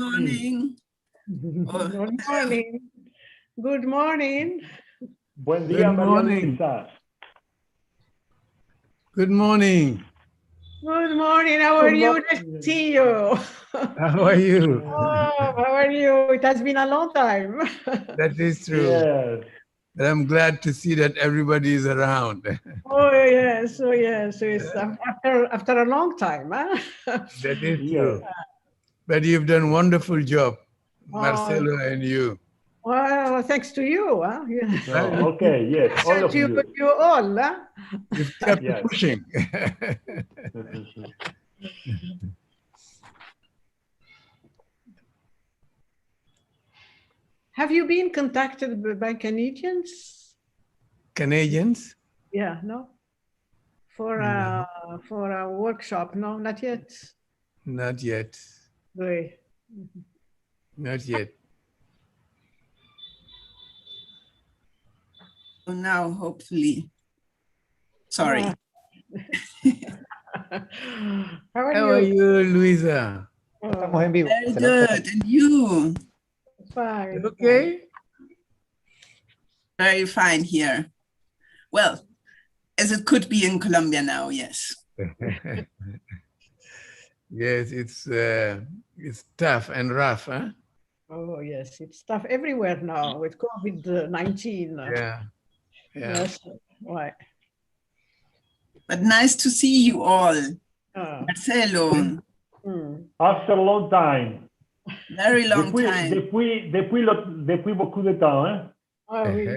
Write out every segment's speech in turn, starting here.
morning. Good morning. Good morning. Buen día, Good María morning. Luisa. Good morning. Good morning. How are you? Nice to see you. How are you? Oh, how are you? It has been a long time. That is true. Yes. But I'm glad to see that everybody is around. Oh yes, oh yes. It's after a long time, huh? That is Yes. true. But you've done a wonderful job, Oh. Marcelo and you. Well, thanks to you, huh? No, okay, yes, all of you. You all, huh? You've kept Yes. pushing. Have you been contacted by Canadians? Canadians? Yeah, no. For a workshop? No, not yet. Not yet. Right. Not yet. So now, hopefully. Sorry. How are How are you? you, Luisa? Estamos en vivo. Very good. And you? Fine. Okay? Very fine here. Well, as it could be in Colombia now, yes. Yes, it's tough and rough, huh? Oh, yes. It's tough everywhere now with COVID-19. Yeah. Yeah. Yes. Right. But nice to see you all. Oh. Marcelo, After a long time. very long time. Depuis beaucoup de temps, hein? Oh, oui.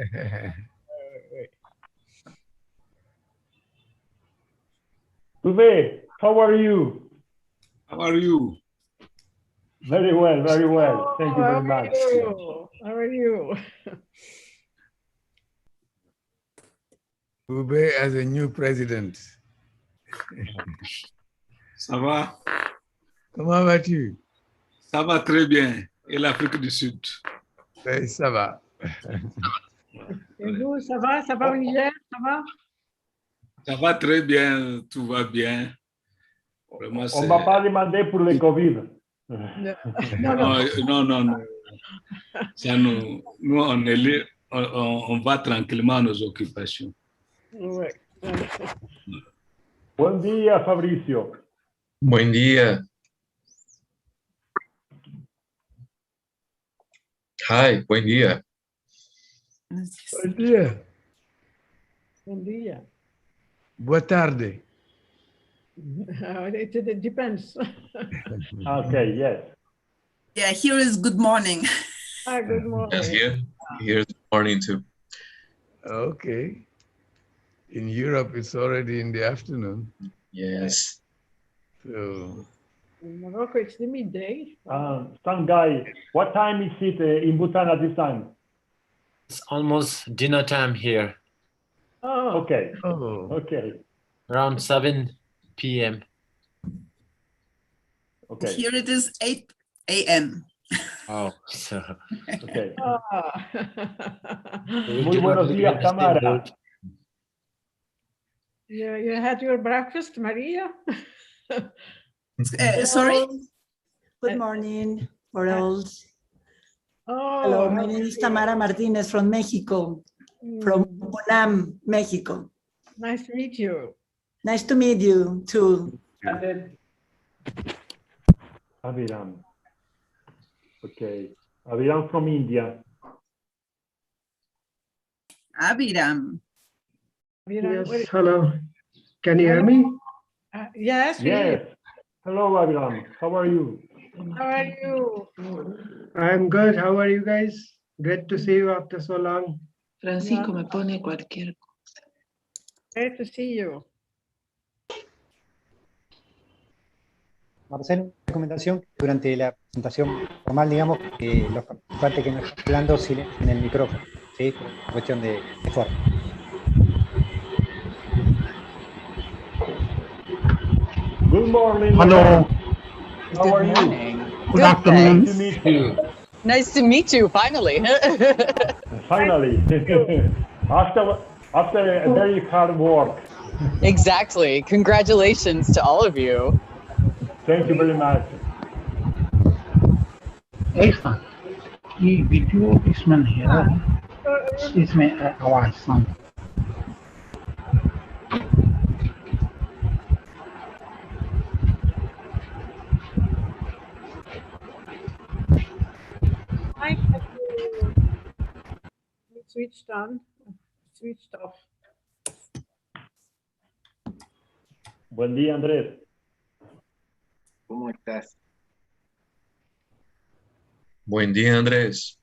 Uwe, how are you? How are you? Very well, very well. Thank you How very are much. you? How are you? Ube as a new president. Ça va? Comment vas-tu? Ça va très bien. Et l'Afrique du Sud? Ben, ça va. Et vous, ça va? Ça va au Niger? Ça va? Ça va très bien, tout va bien. Vraiment, On ne m'a pas demandé pour le Covid. Non. Ça nous on va tranquillement à nos occupations. Ouais. Buen día, Fabricio. Buen día. Hi, buen día. Bom dia. Bom dia. Boa tarde. It depends. Okay, yes. Yeah, here is good morning. Good morning. Yes, here's the morning too. Okay. In Europe, it's already in the afternoon. Yes. So, In Morocco, it's the midday. Some guy, what time is it in Bhutan at this time? It's almost dinner time here, Oh, Okay, oh, okay, around 7 p.m. okay, Here it is 8 a.m. Oh, so okay. ah. Muy buenos días, Tamara. You had your breakfast, Maria? Sorry? Good morning, world. Oh, Hello, my name is Tamara Martinez from Mexico, from UNAM, Mexico. Nice to meet you. Nice to meet you too. Aviram. Okay, Aviram from India. Abiram. Yes, Hello. Can you hear me? Yes, we hear Yes. Hello, Aviram. How are you? you. How are you? I'm good. How are you guys? Great to see you after so long. Francisco me pone cualquier cosa. Great to see you. Marcelo, una recomendación durante la presentación formal, digamos, que los participantes que no están hablando silencien el micrófono, ¿sí? Por cuestión de forma. Good morning. Hello. How are you? Good afternoon. Nice to meet you. Nice to meet you, finally. Finally. After a very hard work. Exactly. Congratulations to all of you. Thank you very much. ऐसा ये video इसमें नहीं है इसमें आवाज sound Switched on, switched off. Buen día, Andrés. ¿Cómo estás? Buen día, Andrés.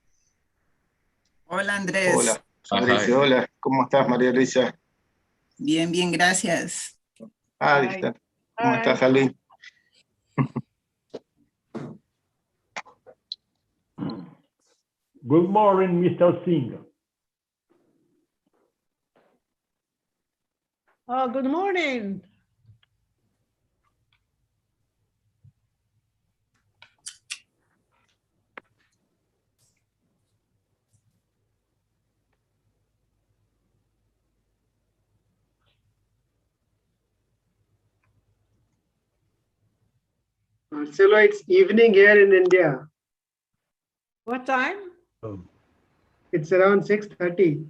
Hola, Andrés. Hola, Fabricio. Hola, ¿cómo estás, María Luisa? Bien, bien, gracias. Ah, ¿viste? ¿Cómo estás, Alvin? Good morning, Mr. Singh. Oh, good morning. Marcelo, it's evening here in India. What time? Oh. It's around 6:30.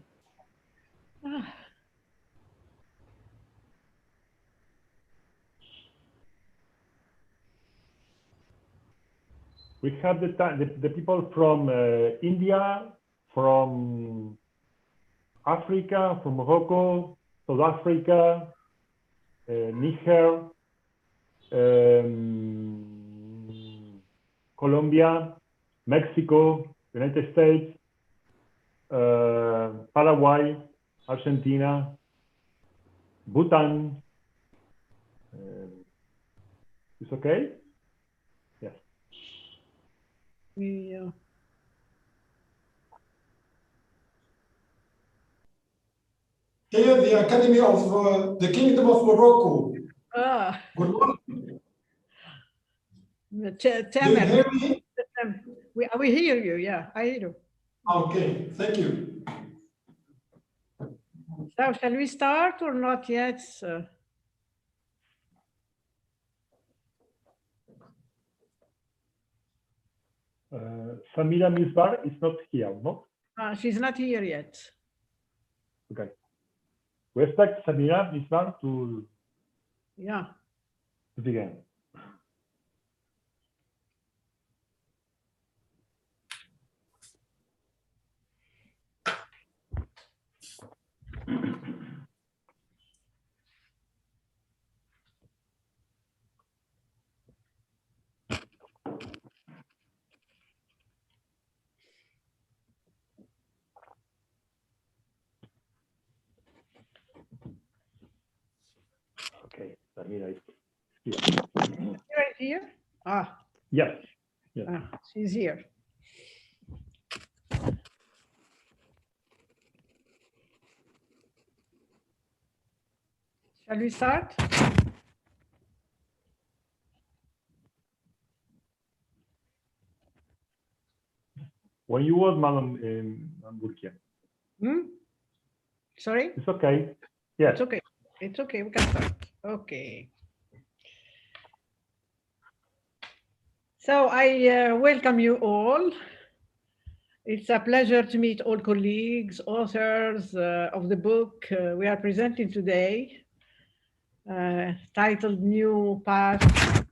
We have the people from India, from Africa, from Morocco, South Africa, Niger, Colombia, Mexico, United States, Paraguay, Argentina, Bhutan. It's okay? Yes. Yeah. Here, the Academy of the Kingdom of Morocco. Ah. Good morning. Tamer. We hear you, yeah, I hear you. Okay, thank you. So shall we start or not yet? Samira Misbar is not here, no? She's not here yet. Okay. We expect Samira Misbar to begin. Okay, Samira is here. Right here? Ah. Yes. Yes. She's here. Shall we start? When you want, Madam Burkia. Sorry? It's okay. Yes. It's okay. It's okay. We can start. Okay. So I welcome you all. It's a pleasure to meet all colleagues, authors of the book we are presenting today, titled New Path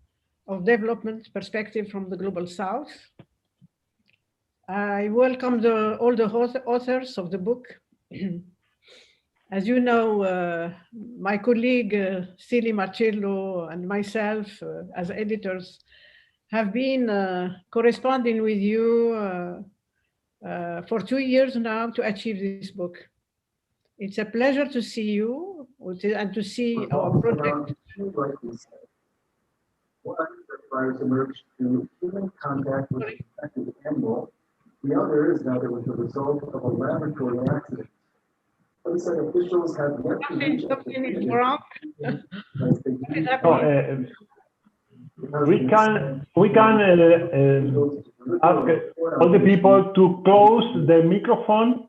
of Development Perspective from the Global South. I welcome all the authors of the book. As you know, my colleague Stili Marcello and myself as editors have been corresponding with you for 2 years now to achieve this book. It's a pleasure to see you and to see our project. Human contact with an infected animal. The other is that it was the result of a laboratory accident. Police officials have yet to Something is wrong. We can ask all the people to close the microphone.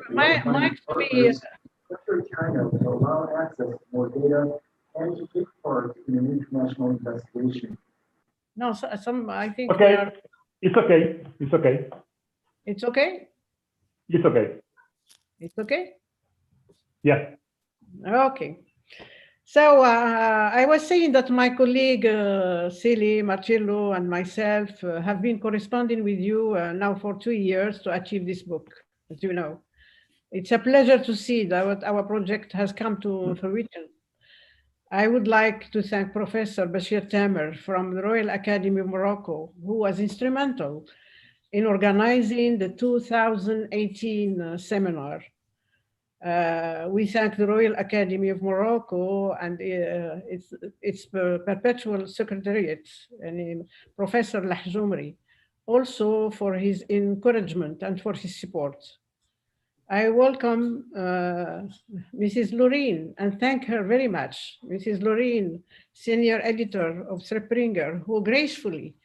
Might be. China to allow access to more data and to take part in an international investigation. No, some, I think. Okay, it's okay. It's okay. It's okay? It's okay. It's okay? Yeah. Okay. So I was saying that my colleague Celi, Marcello, and myself have been corresponding with you now for 2 years to achieve this book, as you know. It's a pleasure to see that our project has come to fruition. I would like to thank Professor Bashir Tamer from the Royal Academy of Morocco, who was instrumental in organizing the 2018 seminar. We thank the Royal Academy of Morocco and its perpetual secretariat, and Professor Lahjoumri, also for his encouragement and for his support. I welcome Mrs. Loreen and thank her very much. Mrs. Loreen, senior editor of Springer, who gracefully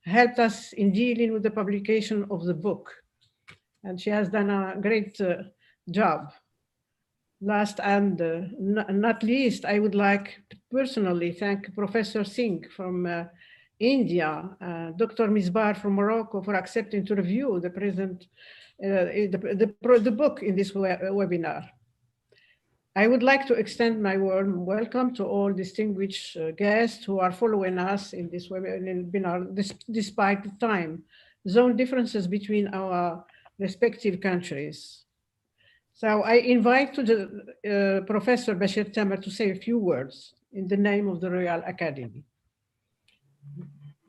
helped us in dealing with the publication of the book. And she has done a great job. Last and not least, I would like to personally thank Professor Singh from India, Dr. Misbar from Morocco for accepting to review the present the book in this webinar. I would like to extend my warm welcome to all distinguished guests who are following us in this webinar, despite the time zone differences between our respective countries. So I invite Professor Bashir Tamer to say a few words in the name of the Royal Academy.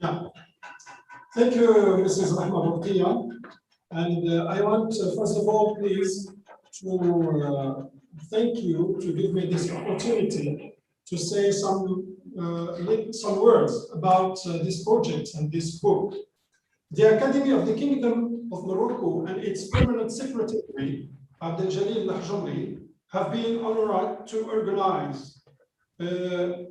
Yeah. Thank you, Mrs. Rahma. And I want, first of all, please, to thank you to give me this opportunity to say some words about this project and this book. The Academy of the Kingdom of Morocco and its permanent secretary, Abdel Jalil Lahjoumri, have been honored to organize the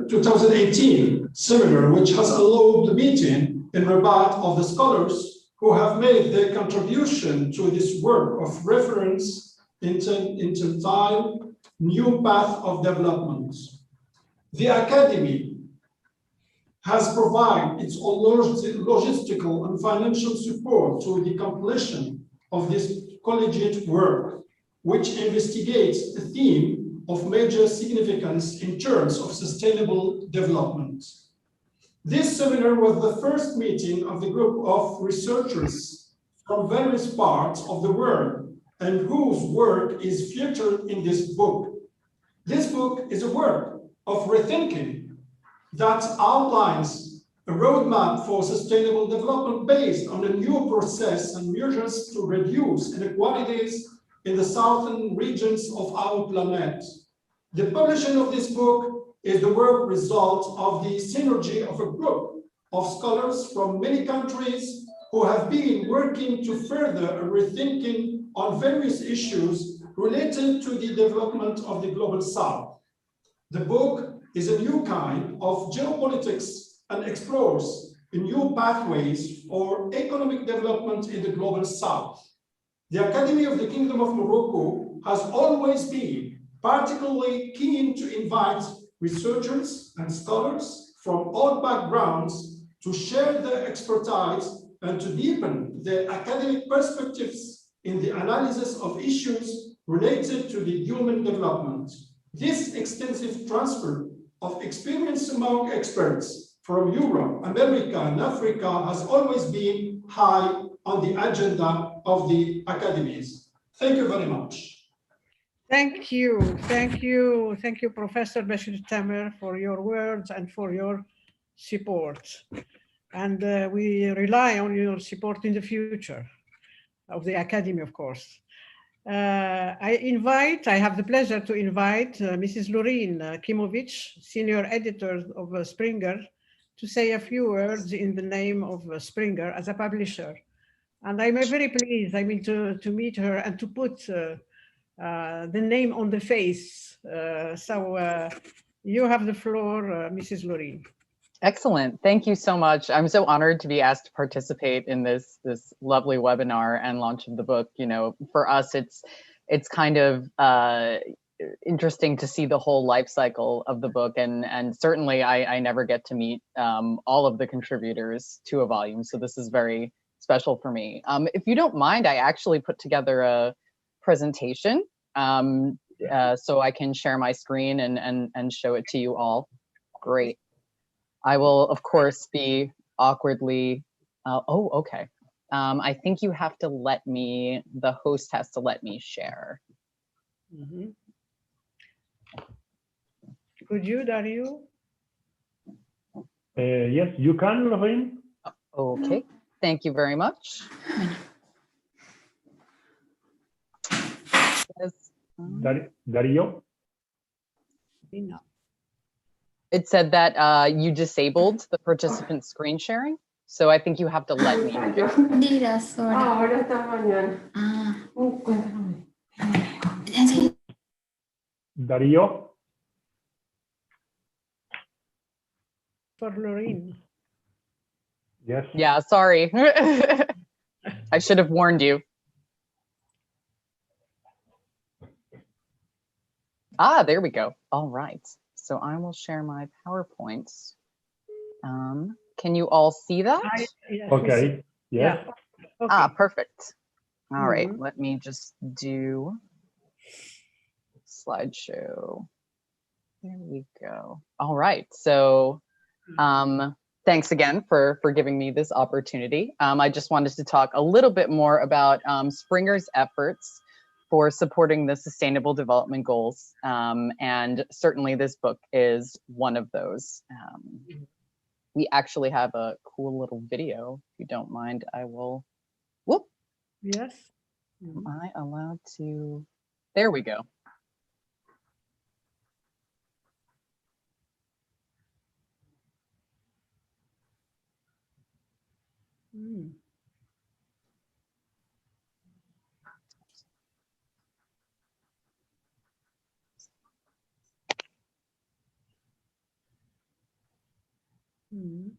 2018 seminar, which has allowed the meeting in Rabat of the scholars who have made their contribution to this work of reference into time, new path of development. The Academy has provided its own logistical and financial support to the completion of this collegiate work, which investigates the theme of major significance in terms of sustainable development. This seminar was the first meeting of the group of researchers from various parts of the world and whose work is featured in this book. This book is a work of rethinking that outlines a roadmap for sustainable development based on a new process and measures to reduce inequalities in the southern regions of our planet. The publishing of this book is the work result of the synergy of a group of scholars from many countries who have been working to further a rethinking on various issues related to the development of the global south. The book is a new kind of geopolitics and explores new pathways for economic development in the global south. The Academy of the Kingdom of Morocco has always been particularly keen to invite researchers and scholars from all backgrounds to share their expertise and to deepen their academic perspectives in the analysis of issues related to the human development. This extensive transfer of experience among experts from Europe, America, and Africa has always been high on the agenda of the academies. Thank you very much. Thank you, Professor Bashir Tamer, for your words and for your support. And we rely on your support in the future of the Academy, of course. I have the pleasure to invite Mrs. Loreen Kimovich, Senior Editor of Springer, to say a few words in the name of Springer as a publisher. And I'm very pleased, to meet her and to put the name on the face. So you have the floor, Mrs. Loreen. Excellent. Thank you so much. I'm so honored to be asked to participate in this lovely webinar and launch of the book. You know, for us, it's kind of interesting to see the whole life cycle of the book, and certainly I never get to meet all of the contributors to a volume, so this is very special for me. If you don't mind, I actually put together a presentation so I can share my screen and show it to you all. Great. I will, of course, be awkwardly, oh, okay. I think you have to let me, the host has to let me share. Mm-hmm. Could you, Dario? Yes, you can, Lorraine. Okay, thank you very much. Dario? It said that you disabled the participant screen sharing, so I think you have to let me. Dario? For Lorraine. Yes. Yeah, sorry. I should have warned you. Ah, there we go. All right. So I will share my PowerPoints. Can you all see that? Okay. Yes. Yeah. Okay. Ah, perfect. All right. Mhm. Let me just do slideshow. There we go. All right. So thanks again for giving me this opportunity. I just wanted to talk a little bit more about Springer's efforts for supporting the Sustainable Development Goals. And certainly this book is one of those. We actually have a cool little video. If you don't mind, I will, whoop. Yes. Am I allowed to? There we go. Mm. Mm.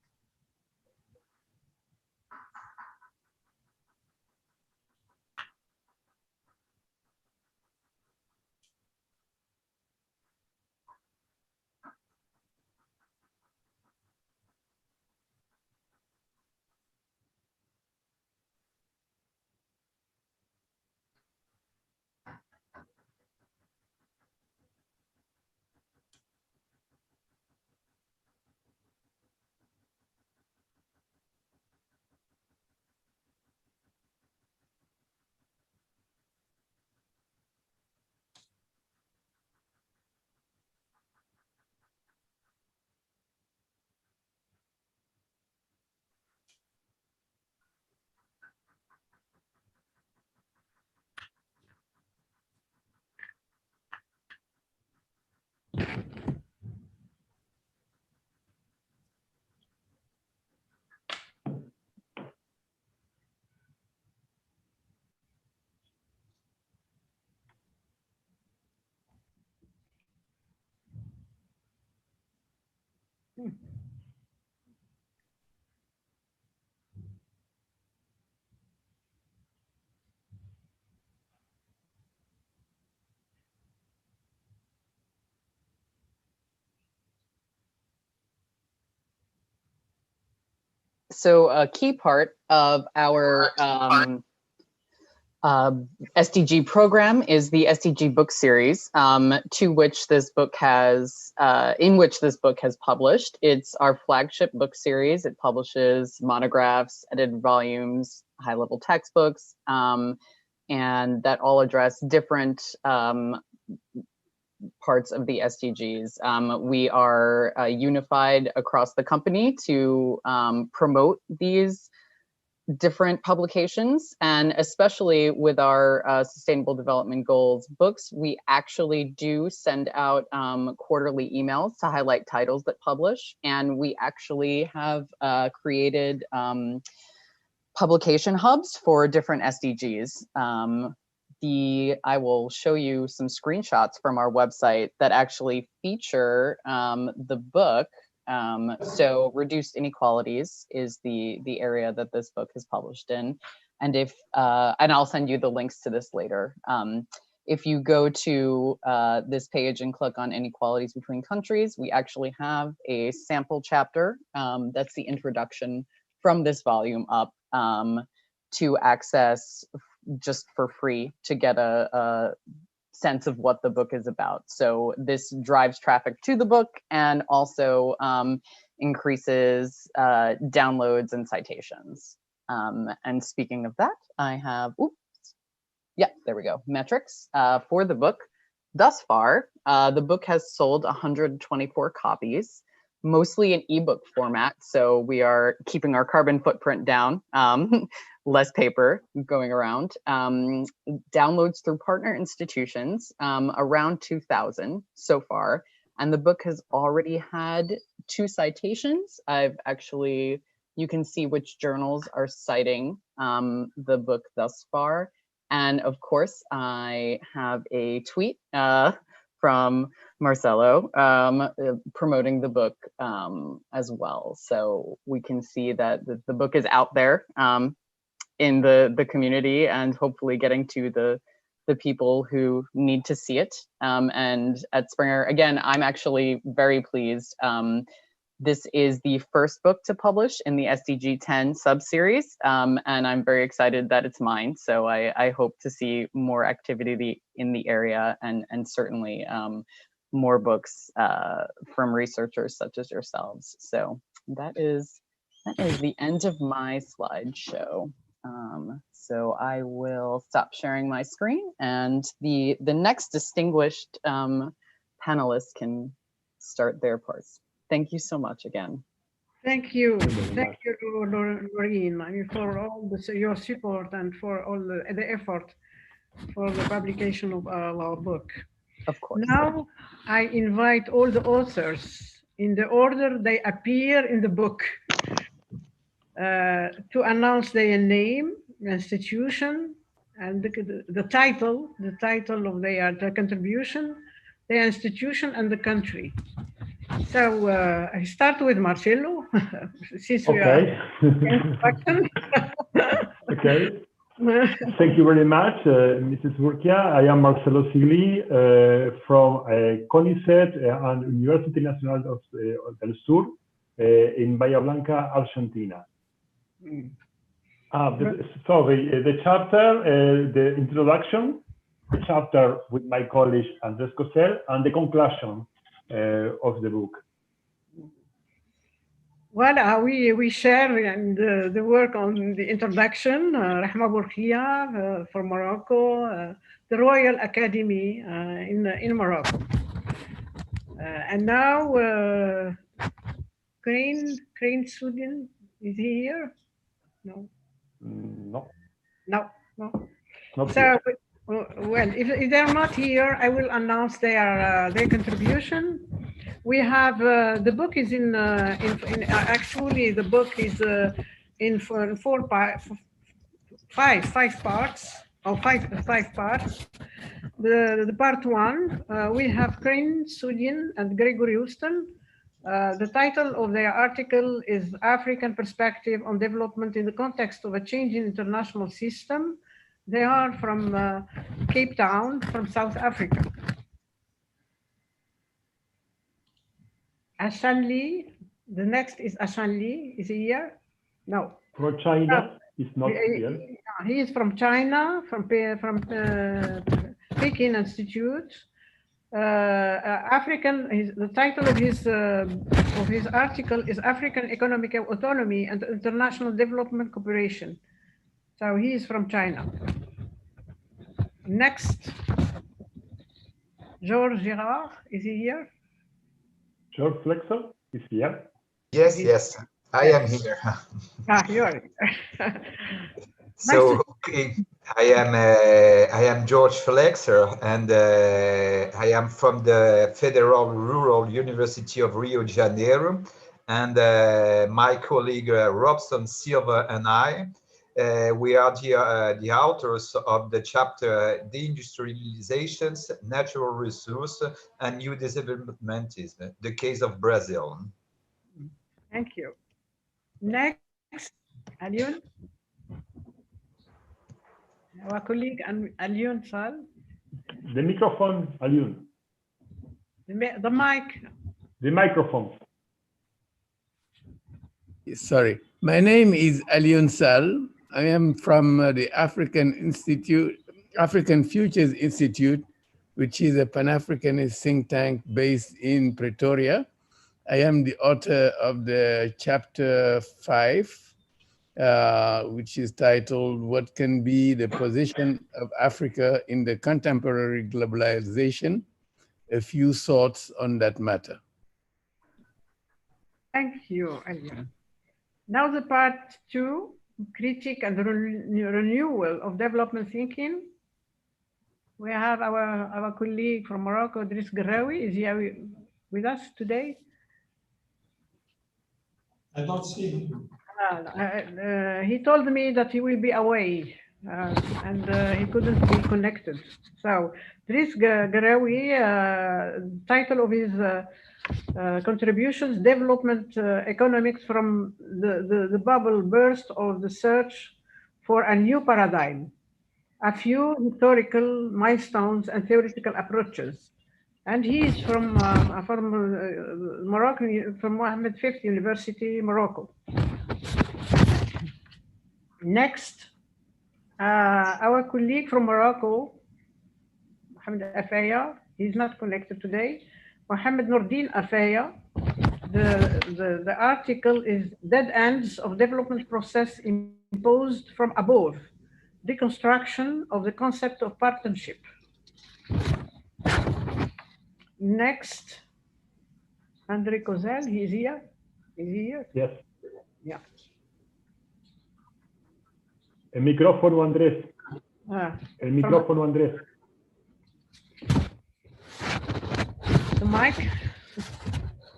So a key part of our SDG program is the SDG Book Series, to which this book has, in which this book has published. It's our flagship book series. It publishes monographs, edited volumes, high-level textbooks, and that all address different parts of the SDGs. We are unified across the company to promote these different publications, and especially with our Sustainable Development Goals books, we actually do send out quarterly emails to highlight titles that publish, and we actually have created publication hubs for different SDGs. I will show you some screenshots from our website that actually feature the book. So reduced inequalities is the area that this book is published in. And and I'll send you the links to this later. if you go to this page and click on inequalities between countries, we actually have a sample chapter. That's the introduction from this volume up to access just for free to get a sense of what the book is about. So this drives traffic to the book and also increases downloads and citations. And speaking of that, I have, yeah, there we go. Metrics for the book. Thus far, the book has sold 124 copies, mostly in ebook format. So we are keeping our carbon footprint down, less paper going around. Downloads through partner institutions, around 2,000 so far. And the book has already had 2 citations. I've actually, you can see which journals are citing the book thus far. And of course, I have a tweet from Marcelo promoting the book as well. So we can see that the book is out there in the community and hopefully getting to the people who need to see it. And at Springer, again, I'm actually very pleased. This is the first book to publish in the SDG 10 sub-series, and I'm very excited that it's mine. So I hope to see more activity in the area and certainly more books from researchers such as yourselves. So that is the end of my slideshow. So I will stop sharing my screen, and the next distinguished panelists can start their parts. Thank you so much again. Thank you, Lorraine, I mean, for all your support and for all the effort for the publication of our book. Of course. Now I invite all the authors in the order they appear in the book to announce their name, institution, and the title of their contribution, their institution, and the country. So I start with Marcelo, since we are introduction. Okay. Thank you very much, Mrs. Urquia. I am Marcelo Sigli from CONICET and Universidad Nacional del Sur in Bahía Blanca, Argentina. Sorry, the chapter, the introduction, the chapter with my colleague Andrés Cosel, and the conclusion of the book. Well, we share and the work on the introduction, Rahma Bourkhia from Morocco, the Royal Academy in Morocco. And now Crane Sudan is here? No. No. No, no. Not so, here. Well, if they're not here, I will announce their contribution. We have the book is in actually the book is in five parts or five parts. The part 1 we have Crane Sudan and Gregory Houston. The title of their article is African Perspective on Development in the Context of a Changing International System. They are from Cape Town, from South Africa. Ashan Lee, the next is Ashan Lee, is he here? No. From China, is not here. He is from China, from Peking Institute. The title of his article is African Economic Autonomy and International Development Cooperation. So he is from China. Next, Georges Girard, is he here? George Flexer is here. Yes, yes, I am here. You are here. So, okay, I am George Flexer, and I am from the Federal Rural University of Rio de Janeiro, and my colleague Robson Silva and I, we are the authors of the chapter Deindustrializations, Natural Resource, and New Developmentism, the case of Brazil. Thank you. Next, Alioune. Our colleague Alioune Sall. The microphone, Alioune. The mic. The microphone. Sorry. My name is Alioune Sall. I am from the African Futures Institute, which is a Pan-Africanist think tank based in Pretoria. I am the author of the chapter 5, which is titled, What Can Be the Position of Africa in the Contemporary Globalization? A few thoughts on that matter. Thank you, Alioune. Now the part 2, critique and renewal of development thinking. We have our colleague from Morocco, Idriss Garawi, is here with us today. I don't see him. He told me that he will be away and he couldn't be connected. So Idriss Garawi, title of his contributions, Development Economics from the Bubble Burst of the Search for a New Paradigm, a few historical milestones and theoretical approaches. And he is from Morocco, from Mohammed V University, Morocco. Next, our colleague from Morocco, Mohamed Afaya, he's not connected today. Mohamed Noordin Afaya. The article is Dead Ends of Development Process Imposed from Above, Deconstruction of the Concept of Partnership. Next, André Kozel, he's here. Is he here? Yes. Yeah. El micrófono, Andrés. El micrófono, Andrés. The mic.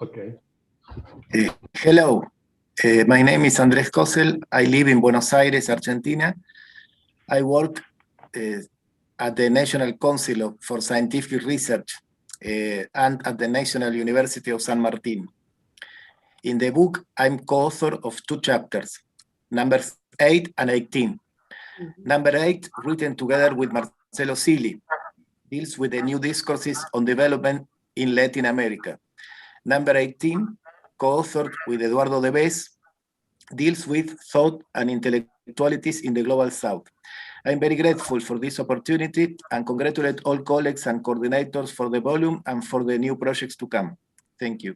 Okay. Hello, my name is Andrés Kozel. I live in Buenos Aires, Argentina. I work at the National Council for Scientific Research and at the National University of San Martin. In the book, I'm co-author of 2 chapters, numbers 8 and 18. Number 8, written together with Marcelo Sigli, deals with the new discourses on development in Latin America. Number 18, co-authored with Eduardo de Bes, deals with thought and intellectualities in the Global South. I'm very grateful for this opportunity and congratulate all colleagues and coordinators for the volume and for the new projects to come. Thank you.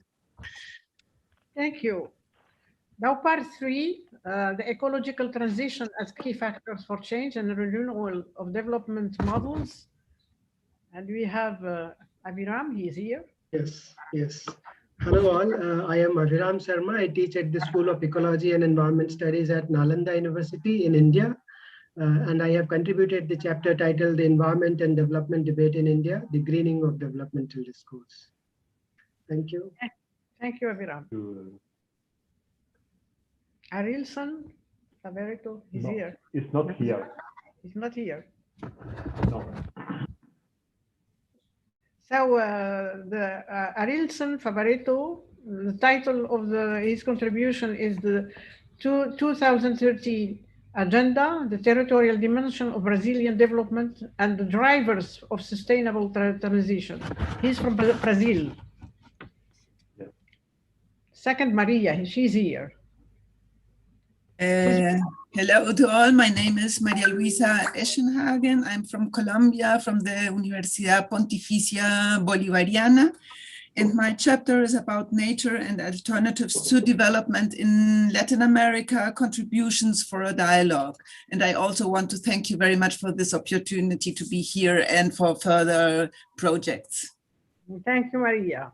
Thank you. Now part 3, the ecological transition as key factors for change and renewal of development models. And we have Aviram, he is here. Yes, yes. Hello all, I am Aviram Sharma. I teach at the School of Ecology and Environment Studies at Nalanda University in India. And I have contributed the chapter titled The Environment and Development Debate in India, the Greening of Developmental Discourse. Thank you. Thank you, Aviram. Arilson Favorito is here. It's not here. He's not here. No. So the Arilson Favorito, the title of his contribution is the 2030 Agenda, the Territorial Dimension of Brazilian Development and the Drivers of Sustainable Transition. He's from Brazil. Yes. Second, Maria, she's here. Hello to all. My name is Maria Luisa Eschenhagen. I'm from Colombia, from the Universidad Pontificia Bolivariana. And my chapter is about nature and alternatives to development in Latin America, contributions for a dialogue. And I also want to thank you very much for this opportunity to be here and for further projects. Thank you, Maria.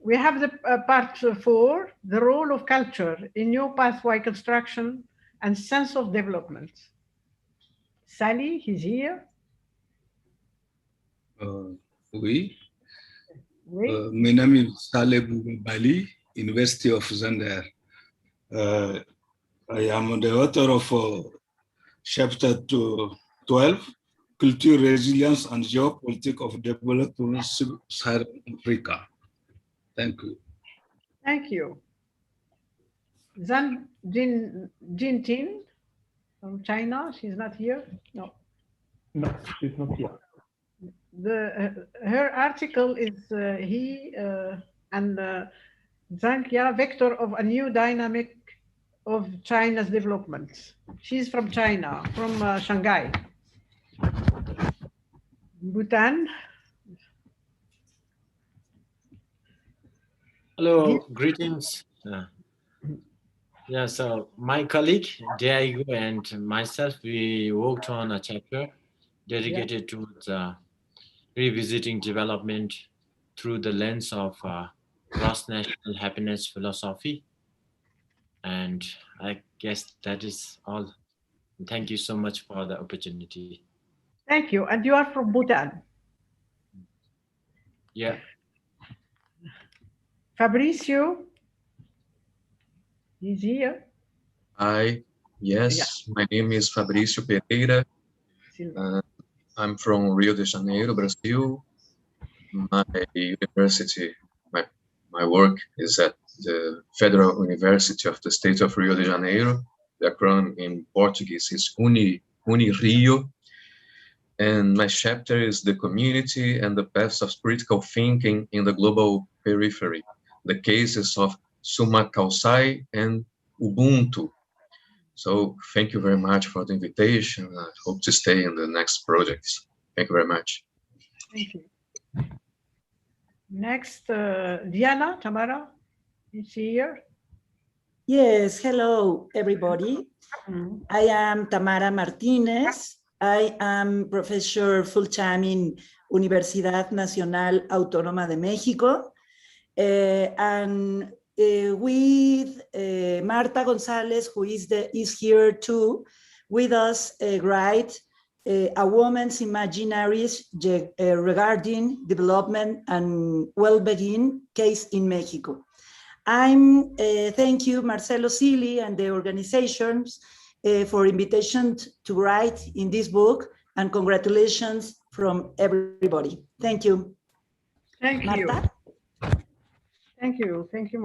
We have the part 4, the role of culture in new pathway construction and sense of development. Sally, he's here. Oui. My name is Saleh Bali, University of Zander. I am the author of chapter 12, Culture, Resilience and Geopolitics of Development Sub-Saharan Africa. Thank you. Thank you. Zhan Jintin from China, she's not here? No. No, she's not here. Her article is he and Zhang Ya, vector of a new dynamic of China's development. She's from China, from Shanghai. Bhutan. Hello, greetings. Yeah, so my colleague Diego and myself, we worked on a chapter dedicated towards revisiting development through the lens of cross-national happiness philosophy. And I guess that is all. Thank you so much for the opportunity. Thank you. And you are from Bhutan? Yeah. Fabricio? He's here. Hi, yes, my name is Fabricio Pereira. I'm from Rio de Janeiro, Brazil. My university, my work is at the Federal University of the State of Rio de Janeiro. The acronym in Portuguese is Unirio. And my chapter is the community and the paths of critical thinking in the global periphery, the cases of Summa Causai and Ubuntu. So thank you very much for the invitation. I hope to stay in the next projects. Thank you very much. Thank you. Next, Diana, Tamara, is she here? Yes, hello, everybody. I am Tamara Martinez. I am professor full-time in Universidad Nacional Autónoma de México. And with Marta Gonzalez, who is here too, with us, write A Woman's Imaginaries Regarding Development and Well-Being Case in Mexico. Thank you, Marcelo Silly and the organizations for invitation to write in this book, and congratulations from everybody. Thank you. Thank Marta? you. Thank you. Thank you,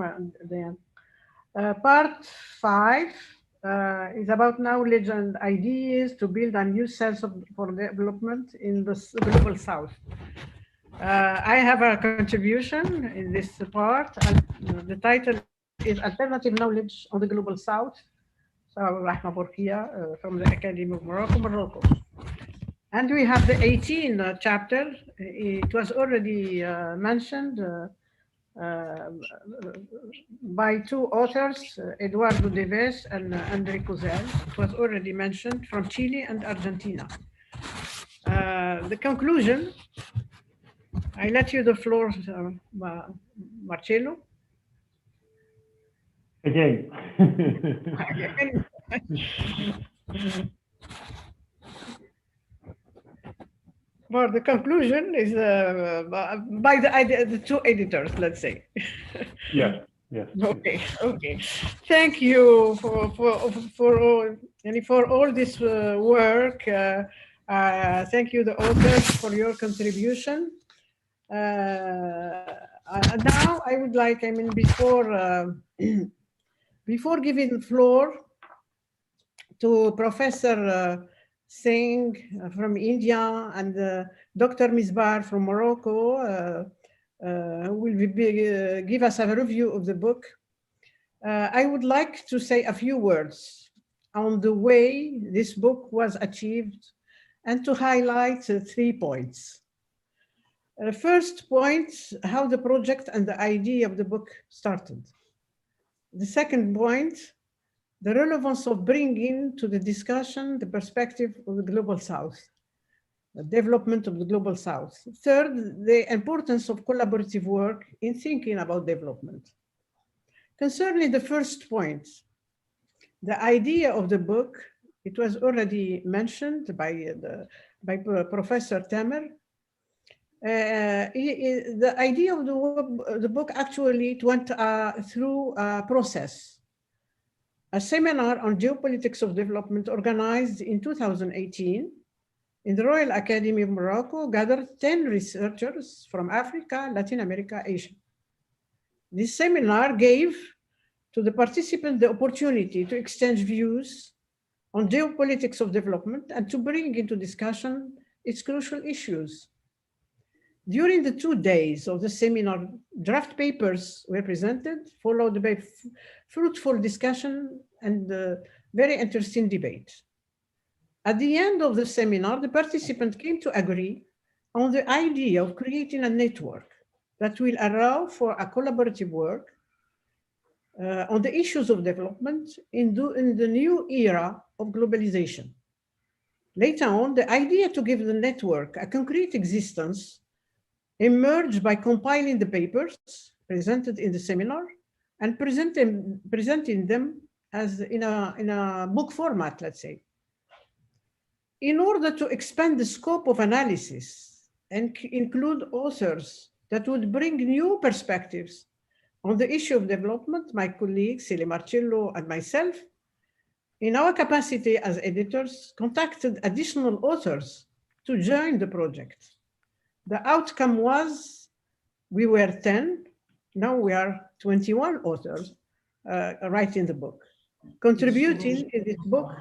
Dan. Part 5 is about knowledge and ideas to build a new sense for development in the Global South. I have a contribution in this part. The title is Alternative Knowledge on the Global South. So, Rahma Borkia from the Academy of Morocco. And we have the 18th chapter. It was already mentioned by two authors, Eduardo Deves and André Cozel. It was already mentioned from Chile and Argentina. The conclusion, I let you the floor, Marcello. Again. Well, the conclusion is by the two editors, let's say. Yes, yes. Okay, okay. Thank you for all this work. Thank you, the authors, for your contribution. Now I would like, before giving the floor to Professor Singh from India and Dr. Misbar from Morocco, who will give us a review of the book, I would like to say a few words on the way this book was achieved and to highlight 3 points. First point, how the project and the idea of the book started. The second point, the relevance of bringing to the discussion the perspective of the Global South, the development of the Global South. Third, the importance of collaborative work in thinking about development. Concerning the first point, the idea of the book, it was already mentioned by Professor Tamer. The idea of the book actually went through a process. A seminar on geopolitics of development organized in 2018 in the Royal Academy of Morocco gathered 10 researchers from Africa, Latin America, Asia. This seminar gave to the participants the opportunity to exchange views on geopolitics of development and to bring into discussion its crucial issues During the 2 days of the seminar, draft papers were presented, followed by fruitful discussion and very interesting debate. At the end of the seminar, the participants came to agree on the idea of creating a network that will allow for a collaborative work on the issues of development in the new era of globalization. Later on, the idea to give the network a concrete existence emerged by compiling the papers presented in the seminar and presenting them as in a book format, let's say. In order to expand the scope of analysis and include authors that would bring new perspectives on the issue of development, my colleague Sdg Marcello and myself, in our capacity as editors, contacted additional authors to join the project. The outcome was, we were 10, now we are 21 authors writing the book, contributing in this book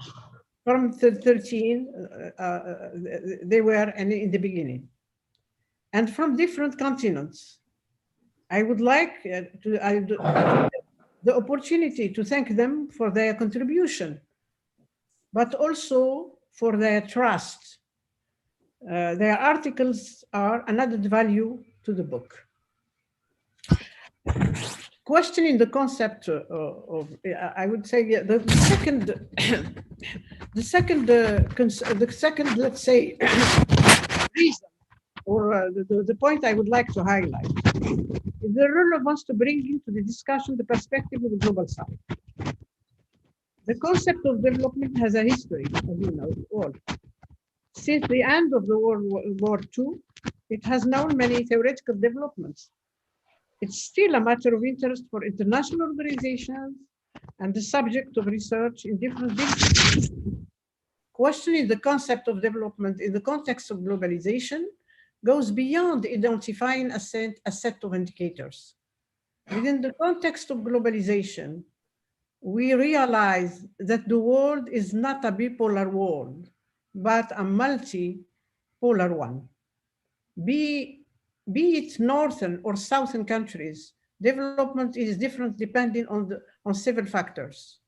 from 13, they were in the beginning, and from different continents. I would like the opportunity to thank them for their contribution, but also for their trust. Their articles are an added value to the book. Questioning the concept of I would say, the second, let's say, reason, or the point I would like to highlight is the relevance to bring into the discussion the perspective of the Global South. The concept of development has a history, as you know, all. Since the end of the World War II, it has known many theoretical developments. It's still a matter of interest for international organizations and the subject of research in different disciplines. Questioning the concept of development in the context of globalization goes beyond identifying a set of indicators. Within the context of globalization, we realize that the world is not a bipolar world, but a multipolar one. Be it northern or southern countries, development is different depending on several factors.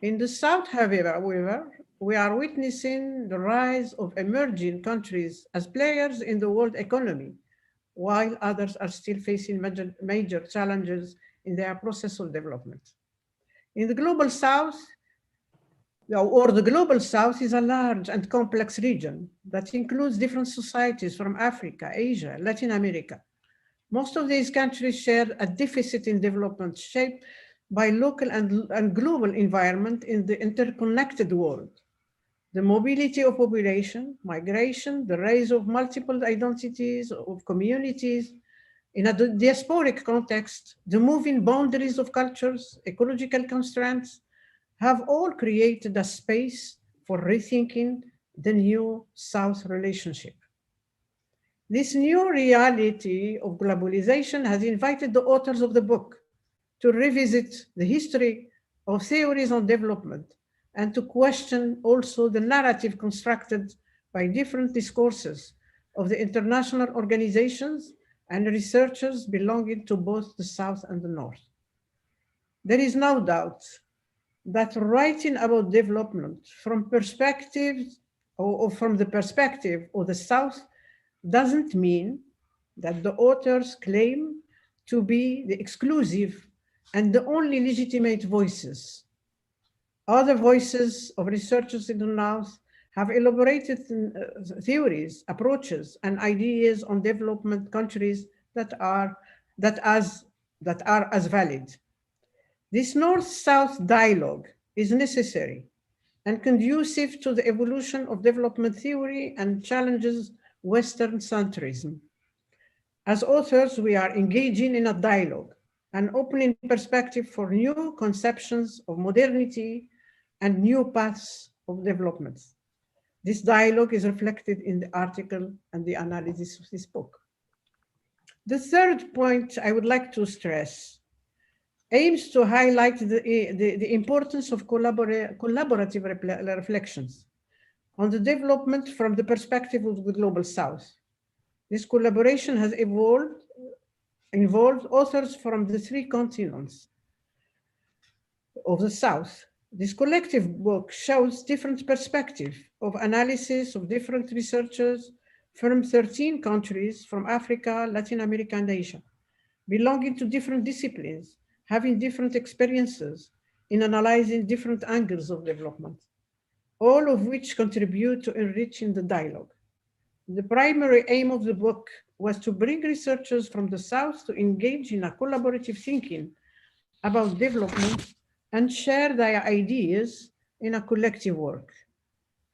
In the South, however, we are witnessing the rise of emerging countries as players in the world economy, while others are still facing major challenges in their process of development. In the Global South, the Global South is a large and complex region that includes different societies from Africa, Asia, Latin America. Most of these countries share a deficit in development shaped by local and global environment in the interconnected world. The mobility of population, migration, the rise of multiple identities of communities, in a diasporic context, the moving boundaries of cultures, ecological constraints, have all created a space for rethinking the new South relationship. This new reality of globalization has invited the authors of the book to revisit the history of theories on development and to question also the narrative constructed by different discourses of the international organizations and researchers belonging to both the South and the North. There is no doubt that writing about development from perspectives or from the perspective of the South doesn't mean that the authors claim to be the exclusive and the only legitimate voices. Other voices of researchers in the North have elaborated theories, approaches, and ideas on development countries that are as valid. This North-South dialogue is necessary and conducive to the evolution of development theory and challenges Western centrism. As authors, we are engaging in a dialogue, an opening perspective for new conceptions of modernity and new paths of development. This dialogue is reflected in the article and the analysis of this book. The third point I would like to stress aims to highlight the importance of collaborative reflections on the development from the perspective of the Global South. This collaboration has involved authors from the 3 continents of the South. This collective book shows different perspectives of analysis of different researchers from 13 countries from Africa, Latin America, and Asia, belonging to different disciplines, having different experiences in analyzing different angles of development, all of which contribute to enriching the dialogue. The primary aim of the book was to bring researchers from the South to engage in a collaborative thinking about development and share their ideas in a collective work.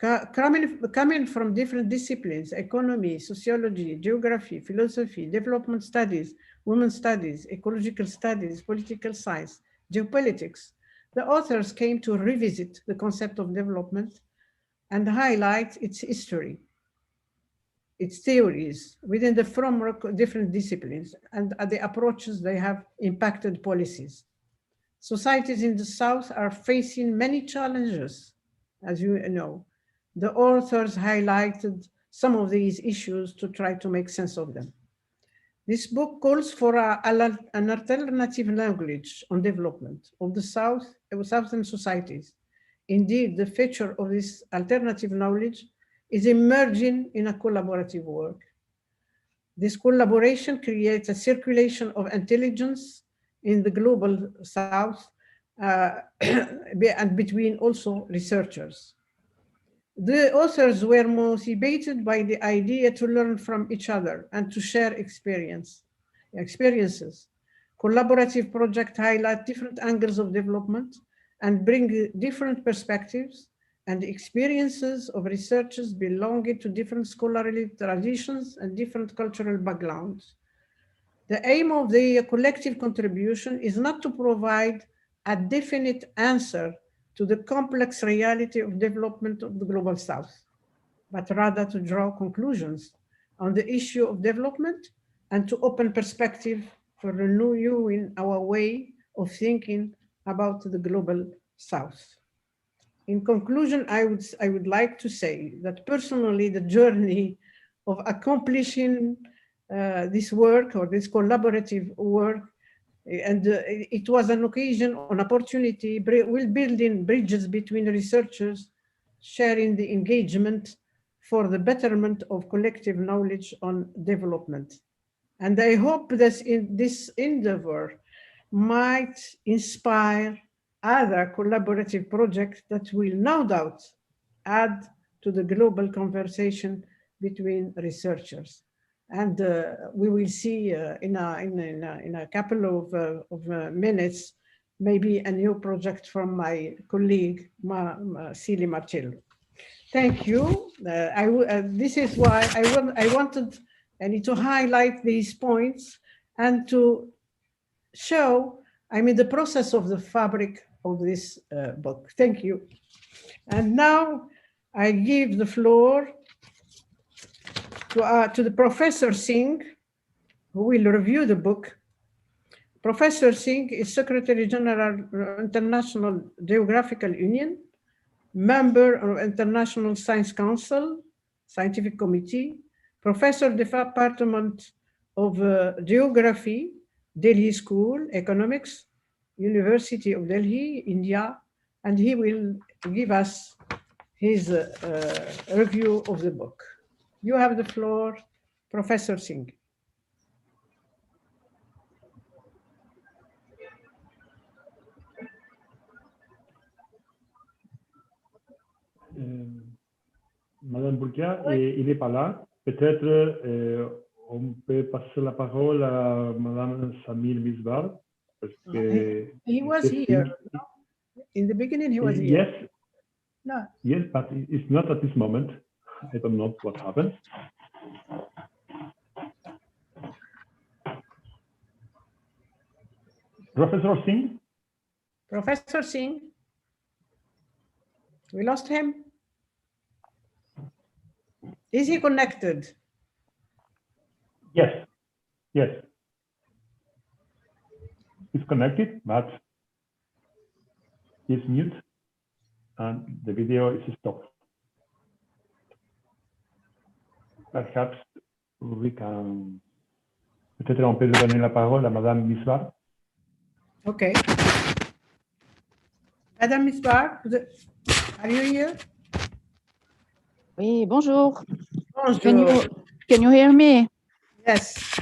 Coming from different disciplines, economy, sociology, geography, philosophy, development studies, women's studies, ecological studies, political science, geopolitics, the authors came to revisit the concept of development and highlight its history, its theories within the framework of different disciplines and the approaches they have impacted policies. Societies in the South are facing many challenges, as you know. The authors highlighted some of these issues to try to make sense of them. This book calls for an alternative language on development of the Southern societies. Indeed, the feature of this alternative knowledge is emerging in a collaborative work. This collaboration creates a circulation of intelligence in the global South and between also researchers. The authors were motivated by the idea to learn from each other and to share experiences. Collaborative projects highlight different angles of development and bring different perspectives and experiences of researchers belonging to different scholarly traditions and different cultural backgrounds. The aim of the collective contribution is not to provide a definite answer to the complex reality of development of the Global South, but rather to draw conclusions on the issue of development and to open perspective for renewing our way of thinking about the Global South. In conclusion, I would like to say that personally, the journey of accomplishing this work or this collaborative work, and it was an occasion, an opportunity, building bridges between researchers, sharing the engagement for the betterment of collective knowledge on development. And I hope that this endeavor might inspire other collaborative projects that will no doubt add to the global conversation between researchers. And we will see in a couple of minutes, maybe a new project from my colleague, Sdg Marcello. Thank you. This is why I wanted to highlight these points and to show, the process of the fabric of this book. Thank you. And now I give the floor to the Professor Singh, who will review the book. Professor Singh is Secretary General of International Geographical Union, member of International Science Council, Scientific Committee, Professor Department of Geography, Delhi School, Economics, University of Delhi, India, and he will give us his review of the book. You have the floor, Professor Singh. Madame Bourkia, il n'est pas là. Peut-être on peut passer la parole à Madame Samir Misbar. Parce que he was here. In the beginning, he was here. Yes. No. Yes, but it's not at this moment. I don't know what happened. Professor Singh? Professor Singh? We lost him? Is he connected? Yes. Yes. He's connected, but he's mute and the video is stopped. Perhaps Oui, peut-être on peut donner la parole à Madame Misbah. Okay. Madame Misbah, are you here? Oui, bonjour. Bonjour. Can you hear me? Yes.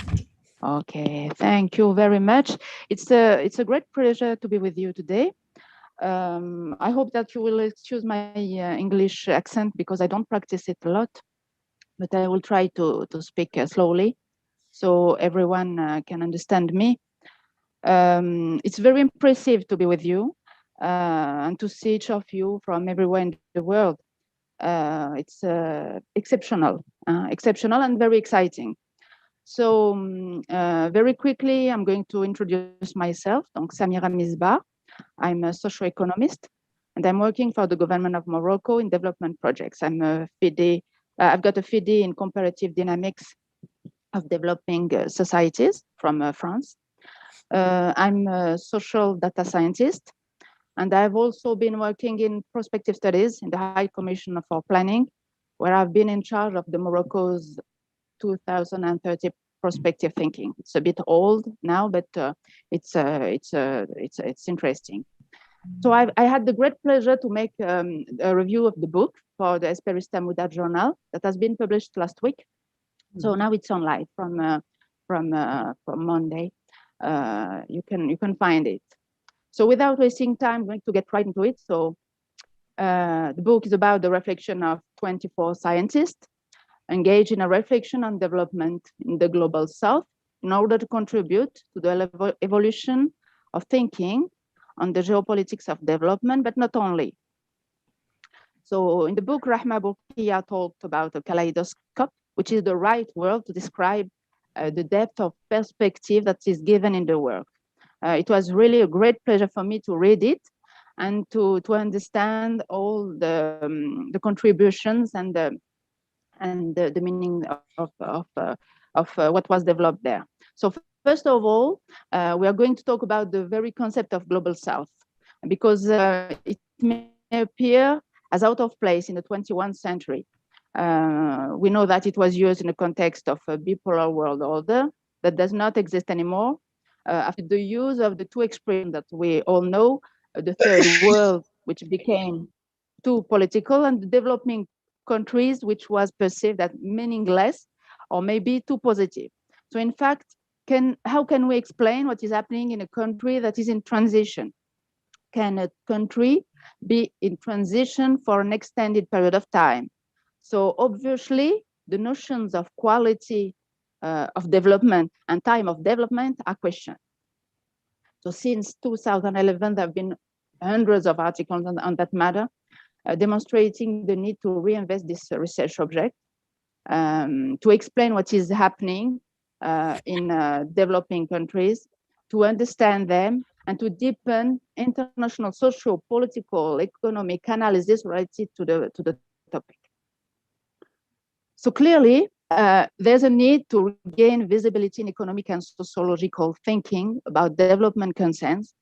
Okay, thank you very much. It's a great pleasure to be with you today. I hope that you will excuse my English accent because I don't practice it a lot, but I will try to speak slowly so everyone can understand me. It's very impressive to be with you and to see each of you from everywhere in the world. It's exceptional and very exciting. So very quickly, I'm going to introduce myself. Donc, Samira Misbah. I'm a socioeconomist, and I'm working for the government of Morocco in development projects. I'm a FIDE. I've got a FIDE in comparative dynamics of developing societies from France. I'm a social data scientist, and I've also been working in prospective studies in the High Commission for Planning, where I've been in charge of the Morocco's 2030 prospective thinking. It's a bit old now, but it's interesting. So I had the great pleasure to make a review of the book for the Esperista Muda journal that has been published last week. So now it's online from Monday. You can find it. So without wasting time, I'm going to get right into it. So the book is about the reflection of 24 scientists engaged in a reflection on development in the global south in order to contribute to the evolution of thinking on the geopolitics of development, but not only. So in the book, Rahma Burkiya talked about a kaleidoscope, which is the right word to describe the depth of perspective that is given in the work. It was really a great pleasure for me to read it and to understand all the contributions and the meaning of what was developed there. So first of all, we are going to talk about the very concept of global south, because it may appear as out of place in the 21st century. We know that it was used in the context of a bipolar world order that does not exist anymore. After the use of the two expressions that we all know, the third world, which became too political, and the developing countries, which was perceived as meaningless or maybe too positive. So in fact, how can we explain what is happening in a country that is in transition? Can a country be in transition for an extended period of time? So obviously, the notions of quality of development and time of development are questioned. So since 2011, there have been hundreds of articles on that matter, demonstrating the need to reinvest this research object to explain what is happening in developing countries, to understand them, and to deepen international social, political, economic analysis related to the topic. So clearly, there's a need to gain visibility in economic and sociological thinking about development concerns.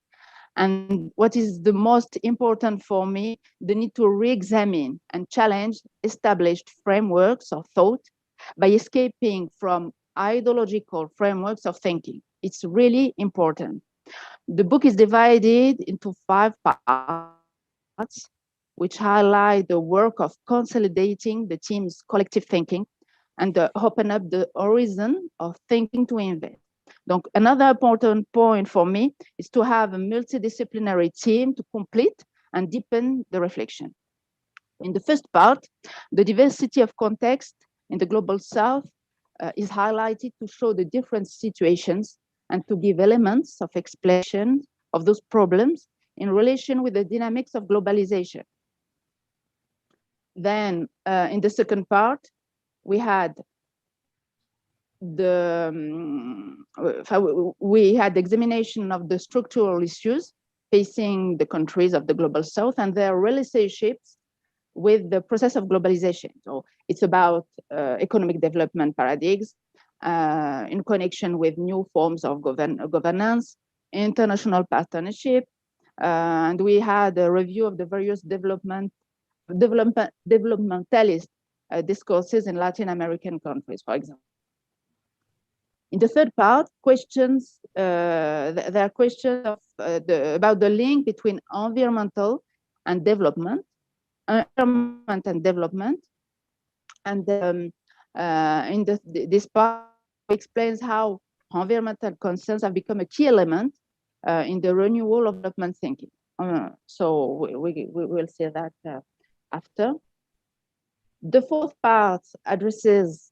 And what is the most important for me, the need to re-examine and challenge established frameworks of thought by escaping from ideological frameworks of thinking. It's really important. The book is divided into 5 parts, which highlight the work of consolidating the team's collective thinking and open up the horizon of thinking to invest. Donc, another important point for me is to have a multidisciplinary team to complete and deepen the reflection. In the first part, the diversity of context in the global south is highlighted to show the different situations and to give elements of explanation of those problems in relation with the dynamics of globalization. Then in the second part, we had we had examination of the structural issues facing the countries of the global south and their relationships with the process of globalization. So it's about economic development paradigms in connection with new forms of governance, international partnership, and we had a review of the various developmentalist discourses in Latin American countries, for example. In the third part, questions, there are questions of, about the link between environment and development. And in this part explains how environmental concerns have become a key element in the renewal of development thinking. So we will see that after. The fourth part addresses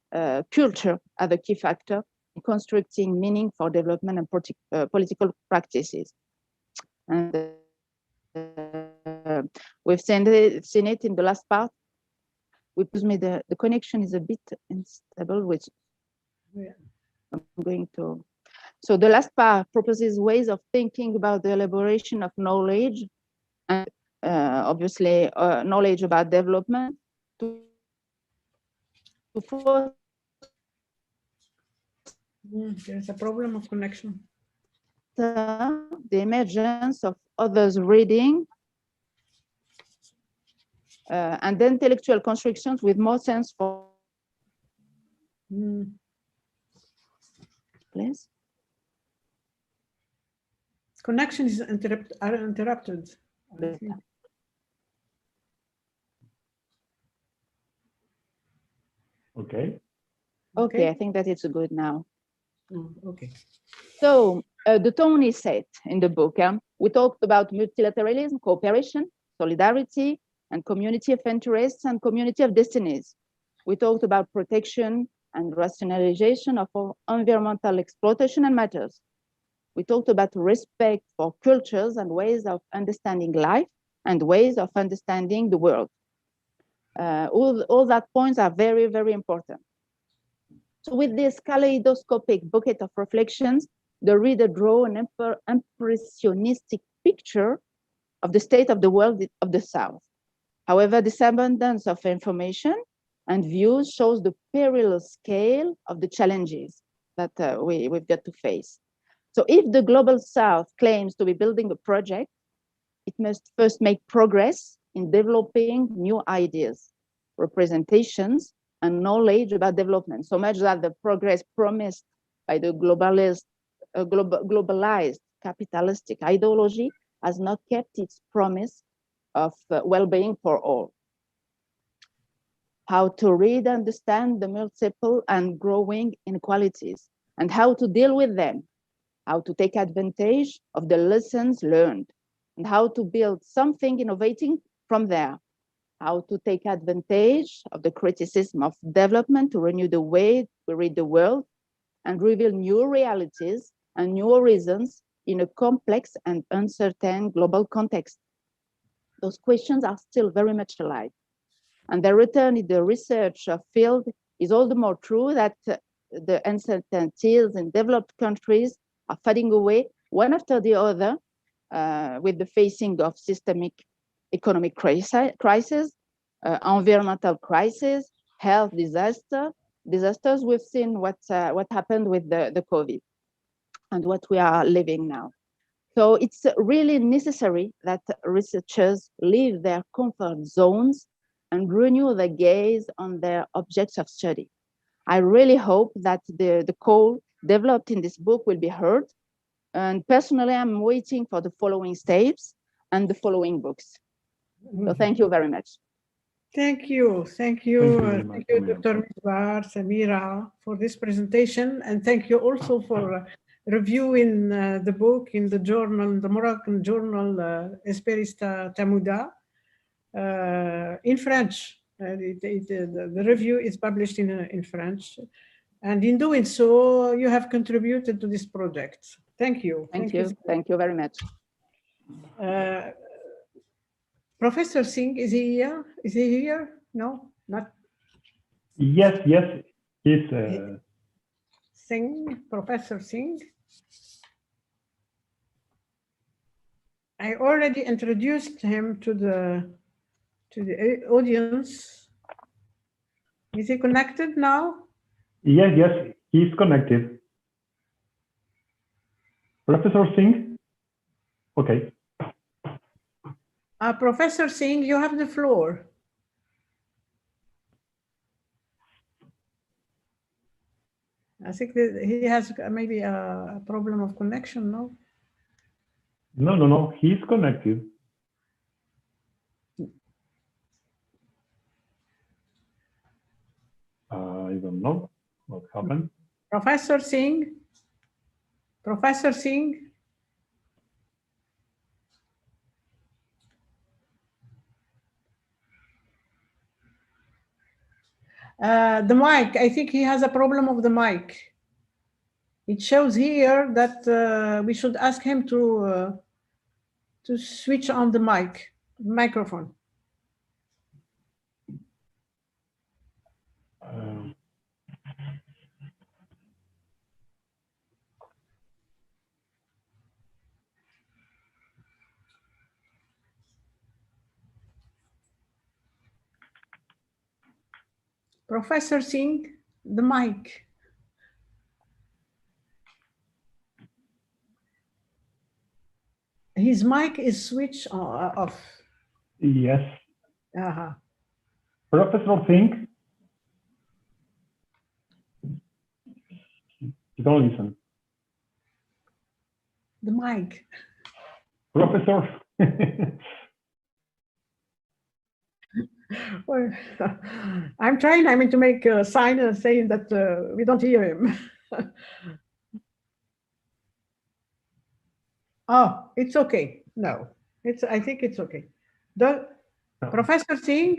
culture as a key factor in constructing meaning for development and political practices. And we've seen it in the last part. The connection is a bit unstable, which I'm going to. So the last part proposes ways of thinking about the elaboration of knowledge, and obviously knowledge about development There's a problem of connection. The emergence of others' reading and the intellectual constructions with more sense for. Please. Connection is interrupted. Okay. Okay, I think that it's good now. Okay. So the tone is set in the book. We talked about multilateralism, cooperation, solidarity, and community of interests and community of destinies. We talked about protection and rationalization of environmental exploitation and matters. We talked about respect for cultures and ways of understanding life and ways of understanding the world. All that points are very, very important. So with this kaleidoscopic bucket of reflections, the reader draws an impressionistic picture of the state of the world of the South. However, this abundance of information and views shows the perilous scale of the challenges that we've got to face. So if the Global South claims to be building a project, it must first make progress in developing new ideas, representations, and knowledge about development, so much that the progress promised by the globalized capitalistic ideology has not kept its promise of well-being for all. How to read and understand the multiple and growing inequalities, and how to deal with them, how to take advantage of the lessons learned, and how to build something innovating from there, how to take advantage of the criticism of development to renew the way we read the world and reveal new realities and new horizons in a complex and uncertain global context. Those questions are still very much alive. And their return in the research field is all the more true that the uncertainties in developed countries are fading away one after the other with the facing of systemic economic crisis, environmental crisis, health disasters. We've seen what happened with the COVID and what we are living now. So it's really necessary that researchers leave their comfort zones and renew their gaze on their objects of study. I really hope that the call developed in this book will be heard. And personally, I'm waiting for the following steps and the following books. So thank you very much. Thank you, Dr. Misbar, Samira, for this presentation, and thank you also for reviewing the book in the journal, the Moroccan journal Esperista Tamouda, in French. The review is published in French, and in doing so, you have contributed to this project. Thank you. Thank you very much. Professor Singh, is he here? Is he here? No, not. Yes, he's. Singh, Professor Singh. I already introduced him to the audience. Is he connected now? Yes, he's connected. Professor Singh? Okay. Professor Singh, you have the floor. I think that he has maybe a problem of connection, no? No. He's connected. I don't know what happened. Professor Singh? Professor Singh? The mic, I think he has a problem of the mic. It shows here that we should ask him to switch on the microphone. Professor Singh, the mic. His mic is switched off. Yes. Uh-huh. Professor Singh. You don't listen. The mic. Professor. Well, I'm trying, to make a sign saying that we don't hear him. Oh, it's okay. No, I think it's okay. No. Professor Singh?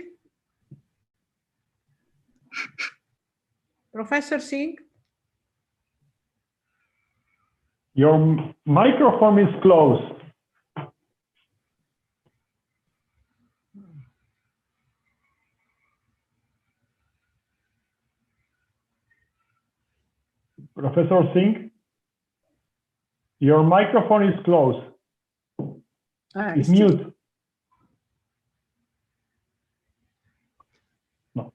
Professor Singh? Your microphone is closed. Professor Singh, your microphone is closed. It's mute. No.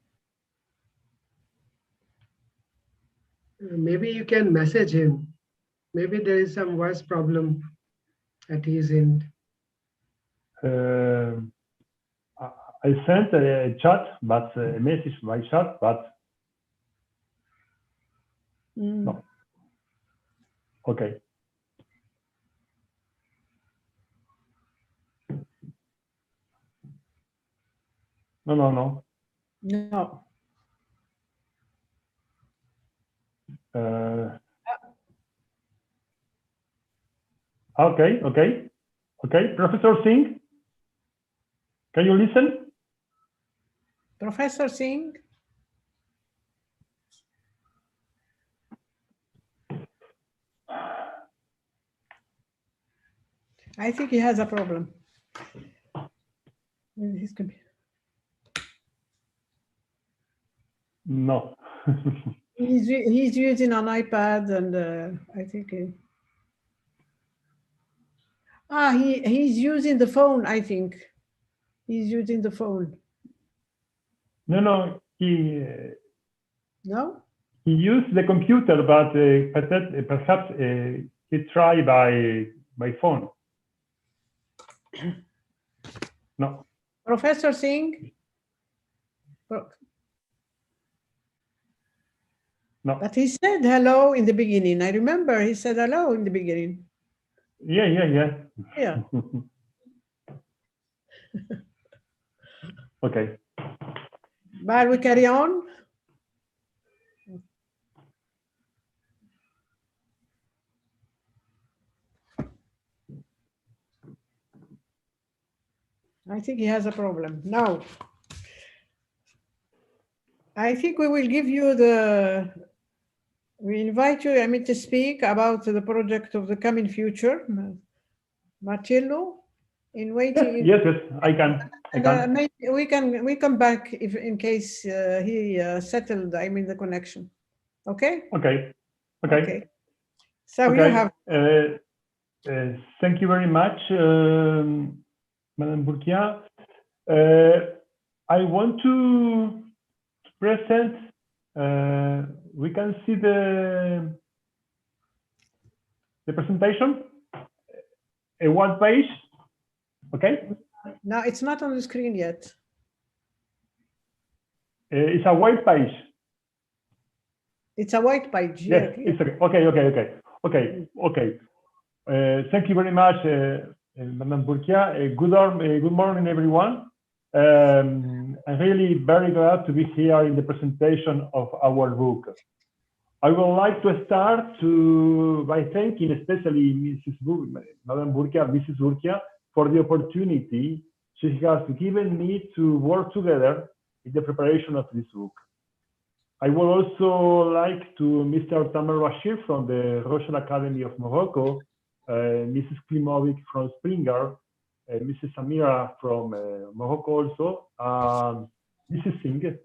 Maybe you can message him. Maybe there is some voice problem at his end. I sent a chat, but a message by chat, but no. Okay. No. No. Okay. Professor Singh, can you listen? Professor Singh? I think he has a problem with his computer. No. He's using an iPad, and I think he's using the phone. I think he's using the phone. No. No. He used the computer, but perhaps he tried by phone. No. Professor Singh? No. But he said hello in the beginning. I remember he said hello in the beginning. Yeah. Yeah. Okay. But we carry on. I think he has a problem. Now, I think we will give you we invite you, to speak about the project of the coming future. Marcello, in waiting. Yes, I can. Maybe we come back if in case he settled, the connection. Okay? Okay. So you have. Thank you very much, Madame Bourkia. I want to present. We can see the presentation. A one page. Okay. No, it's not on the screen yet. It's a white page. It's a white page. Yes, Yeah, it's okay. Thank you very much, Madame Burkia. Good morning, everyone. I'm really very glad to be here in the presentation of our book. I would like to start by thanking especially Madame Burkia, Mrs. Burkia, for the opportunity she has given me to work together in the preparation of this book. I would also like to Mr. Tamer Rashid from the Royal Academy of Morocco, Mrs. Klimovic from Springer, Mrs. Samira from Morocco also, Mrs. Singh,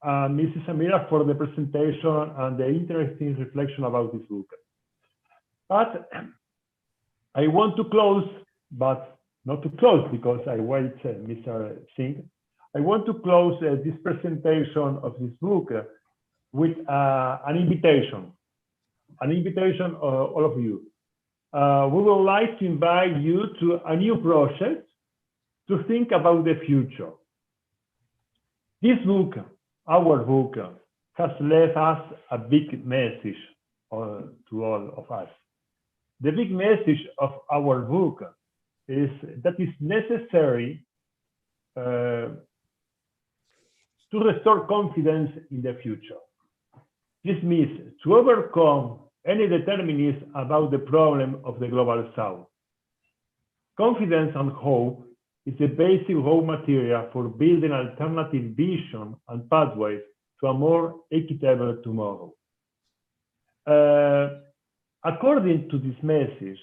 Mrs. Samira for the presentation and the interesting reflection about this book. But I want to close, but not to close because I wait Mr. Singh. I want to close this presentation of this book with an invitation all of you. We would like to invite you to a new project to think about the future. This book, our book, has left us a big message to all of us. The big message of our book is that it's necessary to restore confidence in the future. This means to overcome any determinism about the problem of the Global South. Confidence and hope is the basic raw material for building alternative vision and pathways to a more equitable tomorrow. According to this message,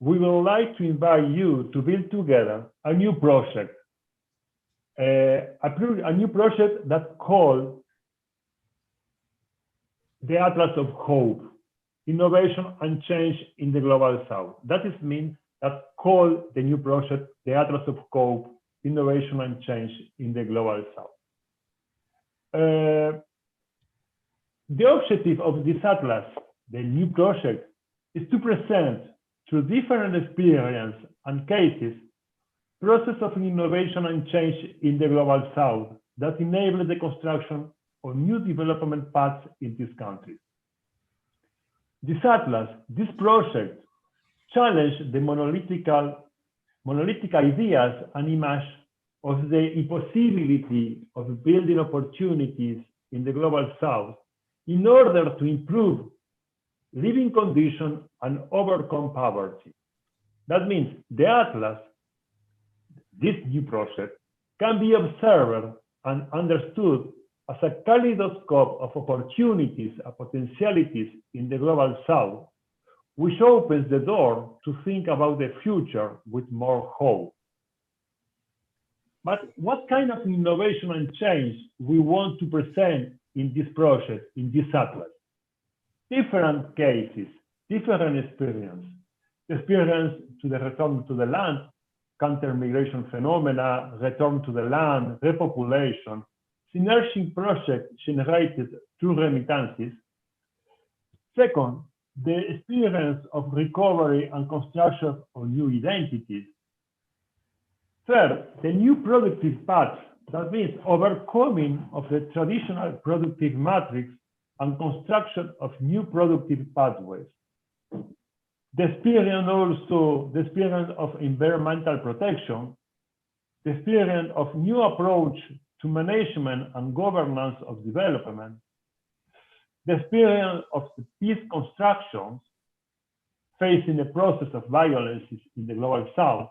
we would like to invite you to build together a new project, a new project that called the Atlas of Hope, Innovation and Change in the Global South. That is means that called the new project the Atlas of Hope, Innovation and Change in the Global South. The objective of this Atlas, the new project, is to present through different experience and cases process of innovation and change in the Global South that enable the construction of new development paths in these countries. This Atlas, this project, challenged the monolithic ideas and image of the impossibility of building opportunities in the Global South in order to improve living conditions and overcome poverty. That means the Atlas, this new project, can be observed and understood as a kaleidoscope of opportunities and potentialities in the Global South, which opens the door to think about the future with more hope. But what kind of innovation and change we want to present in this project, in this Atlas? Different cases, different experience to the return to the land, counter-migration phenomena, return to the land, repopulation, synergy projects generated through remittances. Second, the experience of recovery and construction of new identities. Third, the new productive paths, that means overcoming of the traditional productive matrix and construction of new productive pathways. The experience also, the experience of environmental protection, the experience of new approach to management and governance of development, the experience of the peace constructions facing the process of violence in the Global South,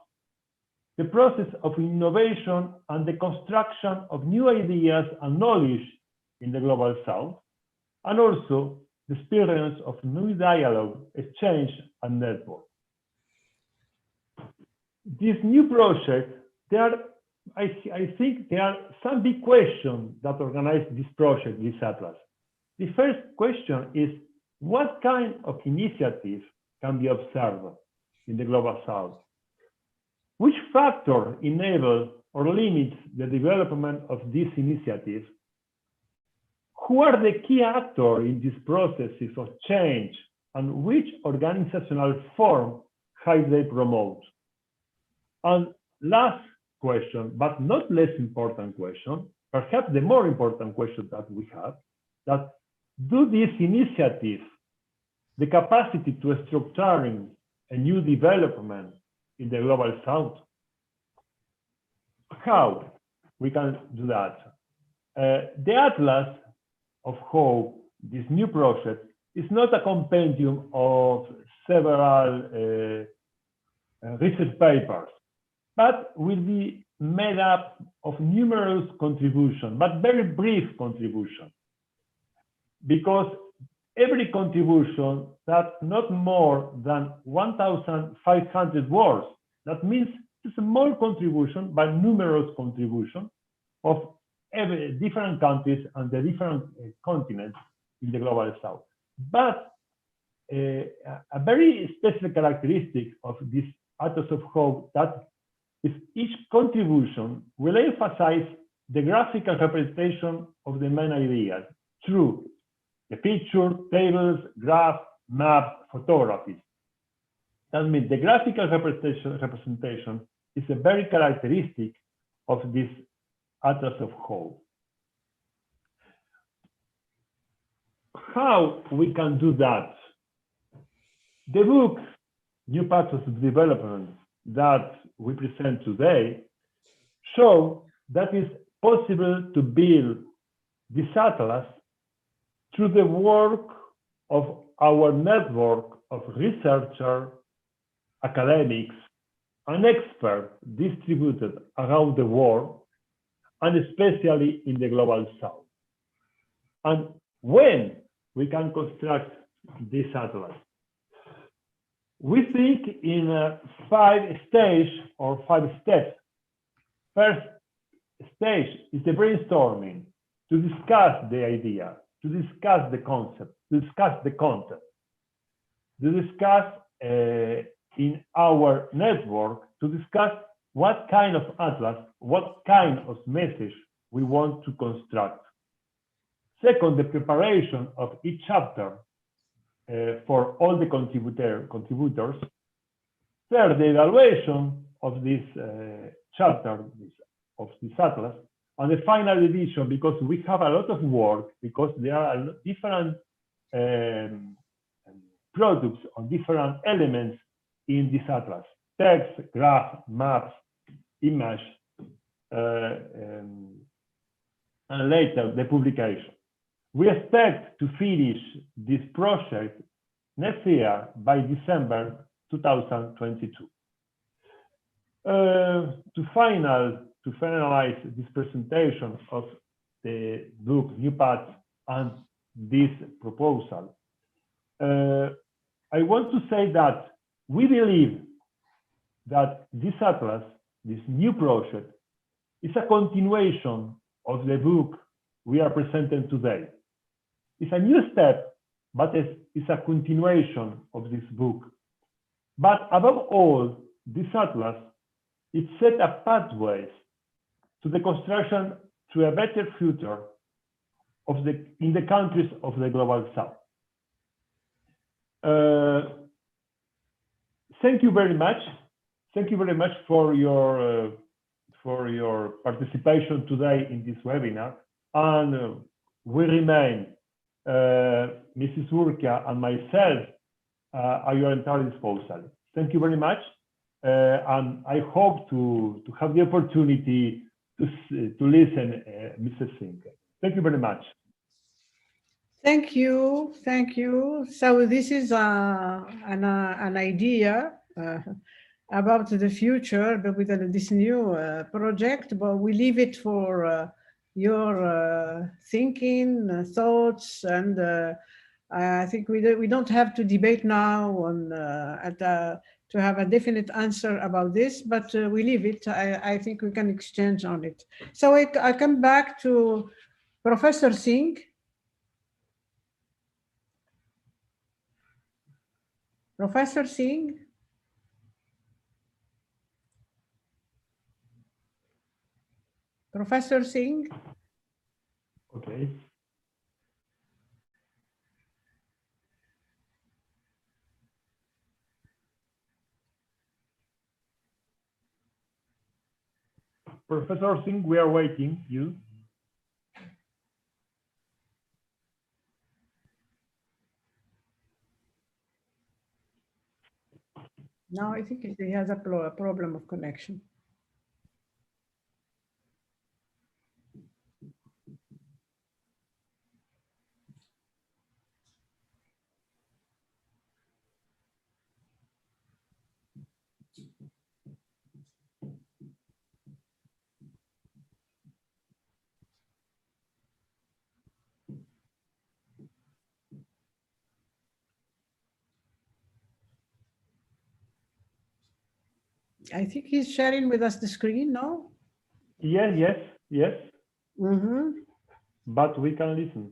the process of innovation and the construction of new ideas and knowledge in the Global South, and also the experience of new dialogue, exchange, and network. This new project, I think there are some big questions that organize this project, this Atlas. The first question is, what kind of initiative can be observed in the Global South? Which factor enable or limits the development of this initiative? Who are the key actors in these processes of change, and which organizational form have they promote? And last question, but not less important question, perhaps the more important question that we have, that do these initiatives, the capacity to structuring a new development in the Global South, how we can do that? The Atlas of Hope, this new project, is not a compendium of several research papers, but will be made up of numerous contributions, but very brief contributions, because every contribution that's not more than 1,500 words. That means it's a small contribution, but numerous contributions of different countries and the different continents in the Global South. But a very specific characteristic of this Atlas of Hope that is each contribution will emphasize the graphical representation of the main ideas through the picture, tables, graphs, maps, photographies. That means the graphical representation is a very characteristic of this Atlas of Hope. How we can do that? The book, New Paths of Development, that we present today, show that it's possible to build this atlas through the work of our network of researchers, academics, and experts distributed around the world, and especially in the Global South. And when we can construct this atlas? We think in 5 stages or 5 steps. First stage is the brainstorming, to discuss the idea, to discuss the concept, to discuss the content, to discuss in our network, to discuss what kind of atlas, what kind of message we want to construct. Second, the preparation of each chapter for all the contributors. Third, the evaluation of this chapter, of this atlas, and the final edition, because we have a lot of work, because there are different products or different elements in this atlas: text, graph, maps, image, and later the publication. We expect to finish this project next year by December 2022. To finalize this presentation of the book New Paths and this proposal, I want to say that we believe that this atlas, this new project, is a continuation of the book we are presenting today. It's a new step, but it's a continuation of this book. But above all, this atlas, it set a pathways to the construction to a better future of in the countries of the Global South. Thank you very much. Thank you very much for your participation today in this webinar. And we remain, Mrs. Urquia and myself, at your entire disposal. Thank you very much. And I hope to have the opportunity to listen, Mrs. Singh. Thank you very much. Thank you, thank you. So this is an idea about the future, but with this new project. But we leave it for your thinking, thoughts, and I think we don't have to debate now on to have a definite answer about this, but we leave it. I think we can exchange on it. So I come back to Professor Singh. Professor Singh. Professor Singh. Okay. Professor Singh, we are waiting you. No, I think he has a problem of connection. I think he's sharing with us the screen, no? Yes. Mm-hmm. But we can listen.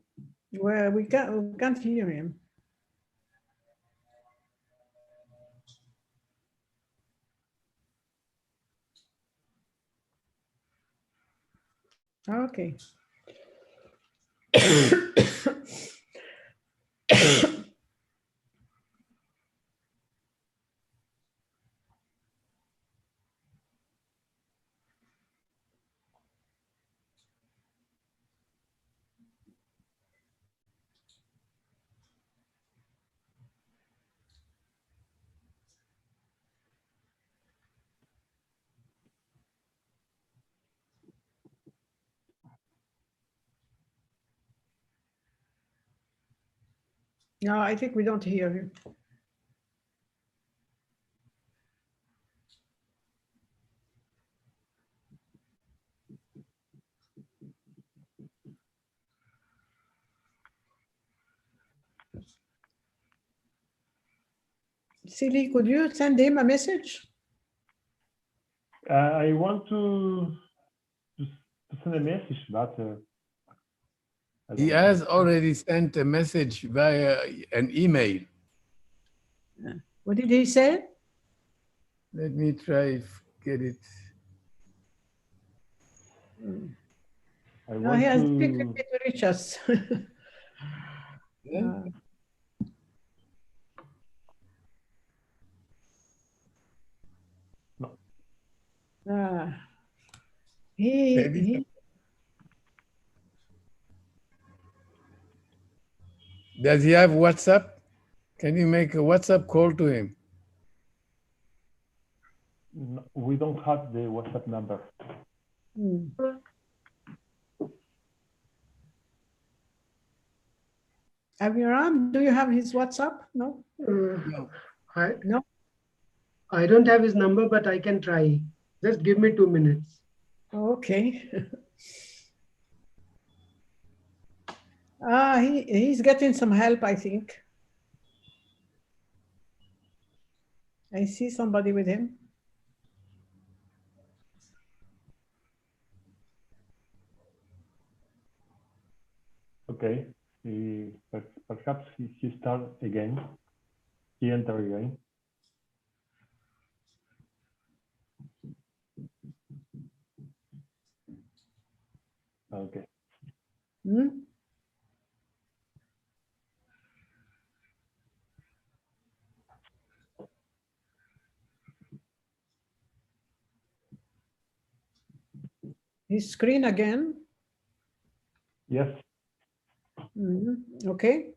Well, we can't hear him. Okay. No, I think we don't hear him. Silly, could you send him a message? I want to send a message, but he has already sent a message via an email. What did he say? Let me try to get it. No, he has difficulty to reach us. Yeah. He Does he have WhatsApp? Can you make a WhatsApp call to him? No, we don't have the WhatsApp number. Aviram, do you have his WhatsApp? No? No. No? I don't have his number, but I can try. Just give me 2 minutes. Okay. He's getting some help, I think. I see somebody with him. Okay. Perhaps he start again. He enter again. Okay. His screen again. Yes. Okay.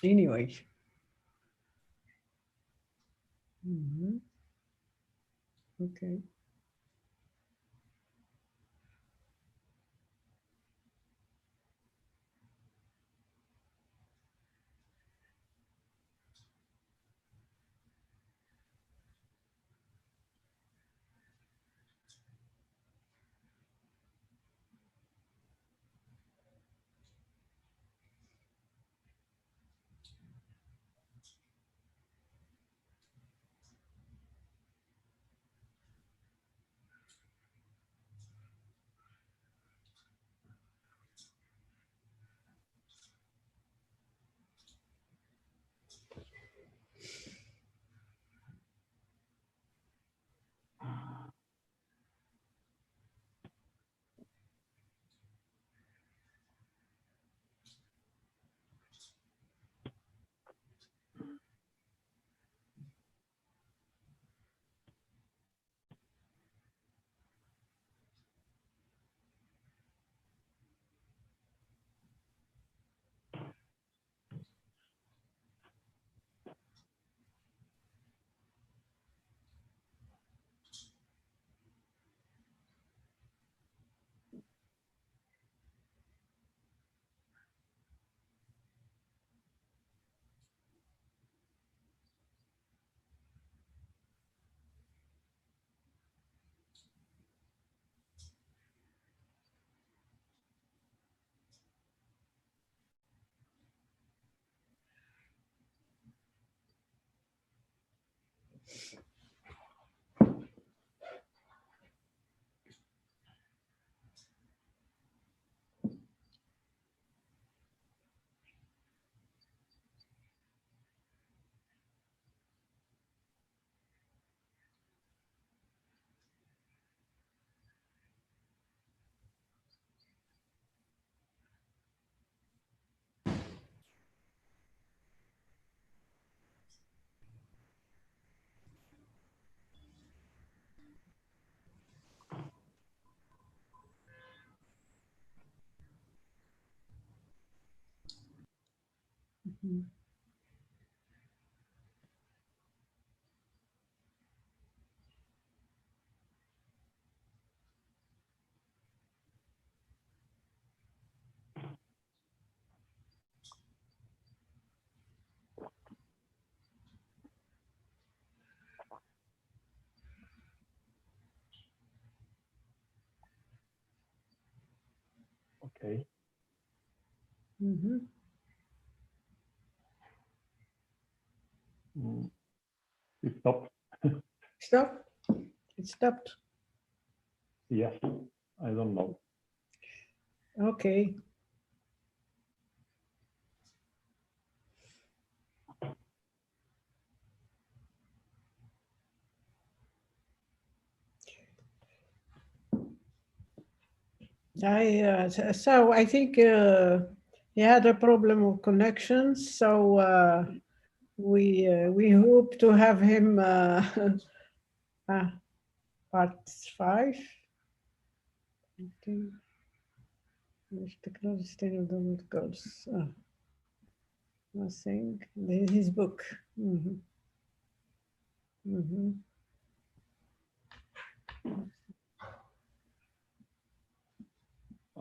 Anyway. Okay. Okay. It stopped. Stop. It stopped. Yes, I don't know. Okay. So I think he had a problem with connections. So we hope to have him part 5. Technology sustainable goals. Nothing. His book.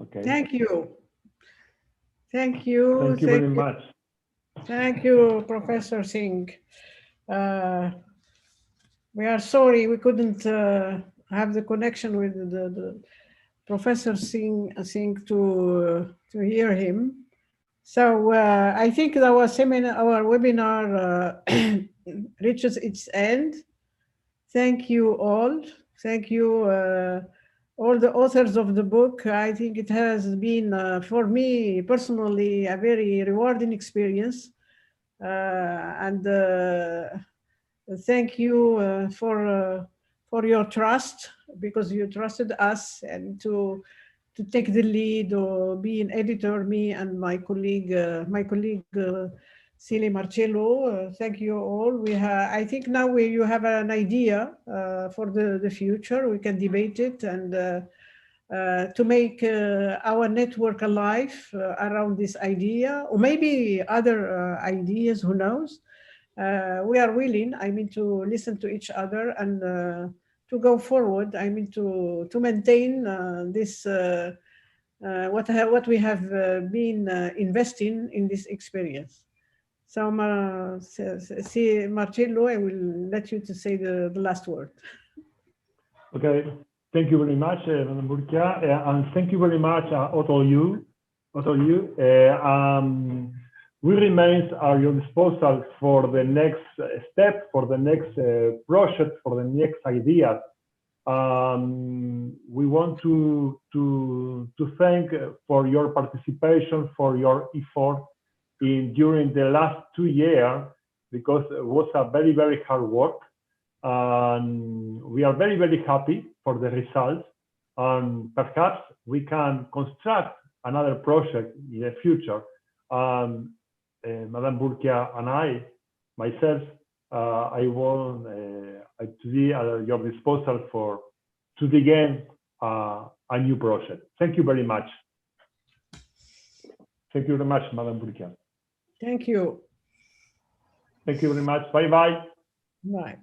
Okay. Thank you. Thank you. Thank you very much. Thank you, Professor Singh. We are sorry we couldn't have the connection with the Professor Singh to hear him. So I think our seminar, our webinar reaches its end. Thank you all. Thank you all the authors of the book. I think it has been for me personally a very rewarding experience. And thank you for your trust, because you trusted us and to take the lead or be an editor, me and my colleague Sdg Marcello. Thank you all. I think now you have an idea for the future. We can debate it and to make our network alive around this idea, or maybe other ideas, who knows. We are willing, I mean, to listen to each other and to go forward. I mean, to maintain this what we have been investing in this experience. So, Marcello, I will let you to say the last word. Okay, thank you very much, Madam Burkia, and thank you very much, all of you. We remain at your disposal for the next step, for the next project, for the next ideas. We want to thank for your participation, for your effort during the last 2 years, because it was a very, very hard work. And we are very, very happy for the results. And perhaps we can construct another project in the future. Madame Burkia and myself, I want to be at your disposal to begin a new project. Thank you very much. Thank you very much, Madame Burkia. Thank you. Thank you very much. Bye-bye. Bye.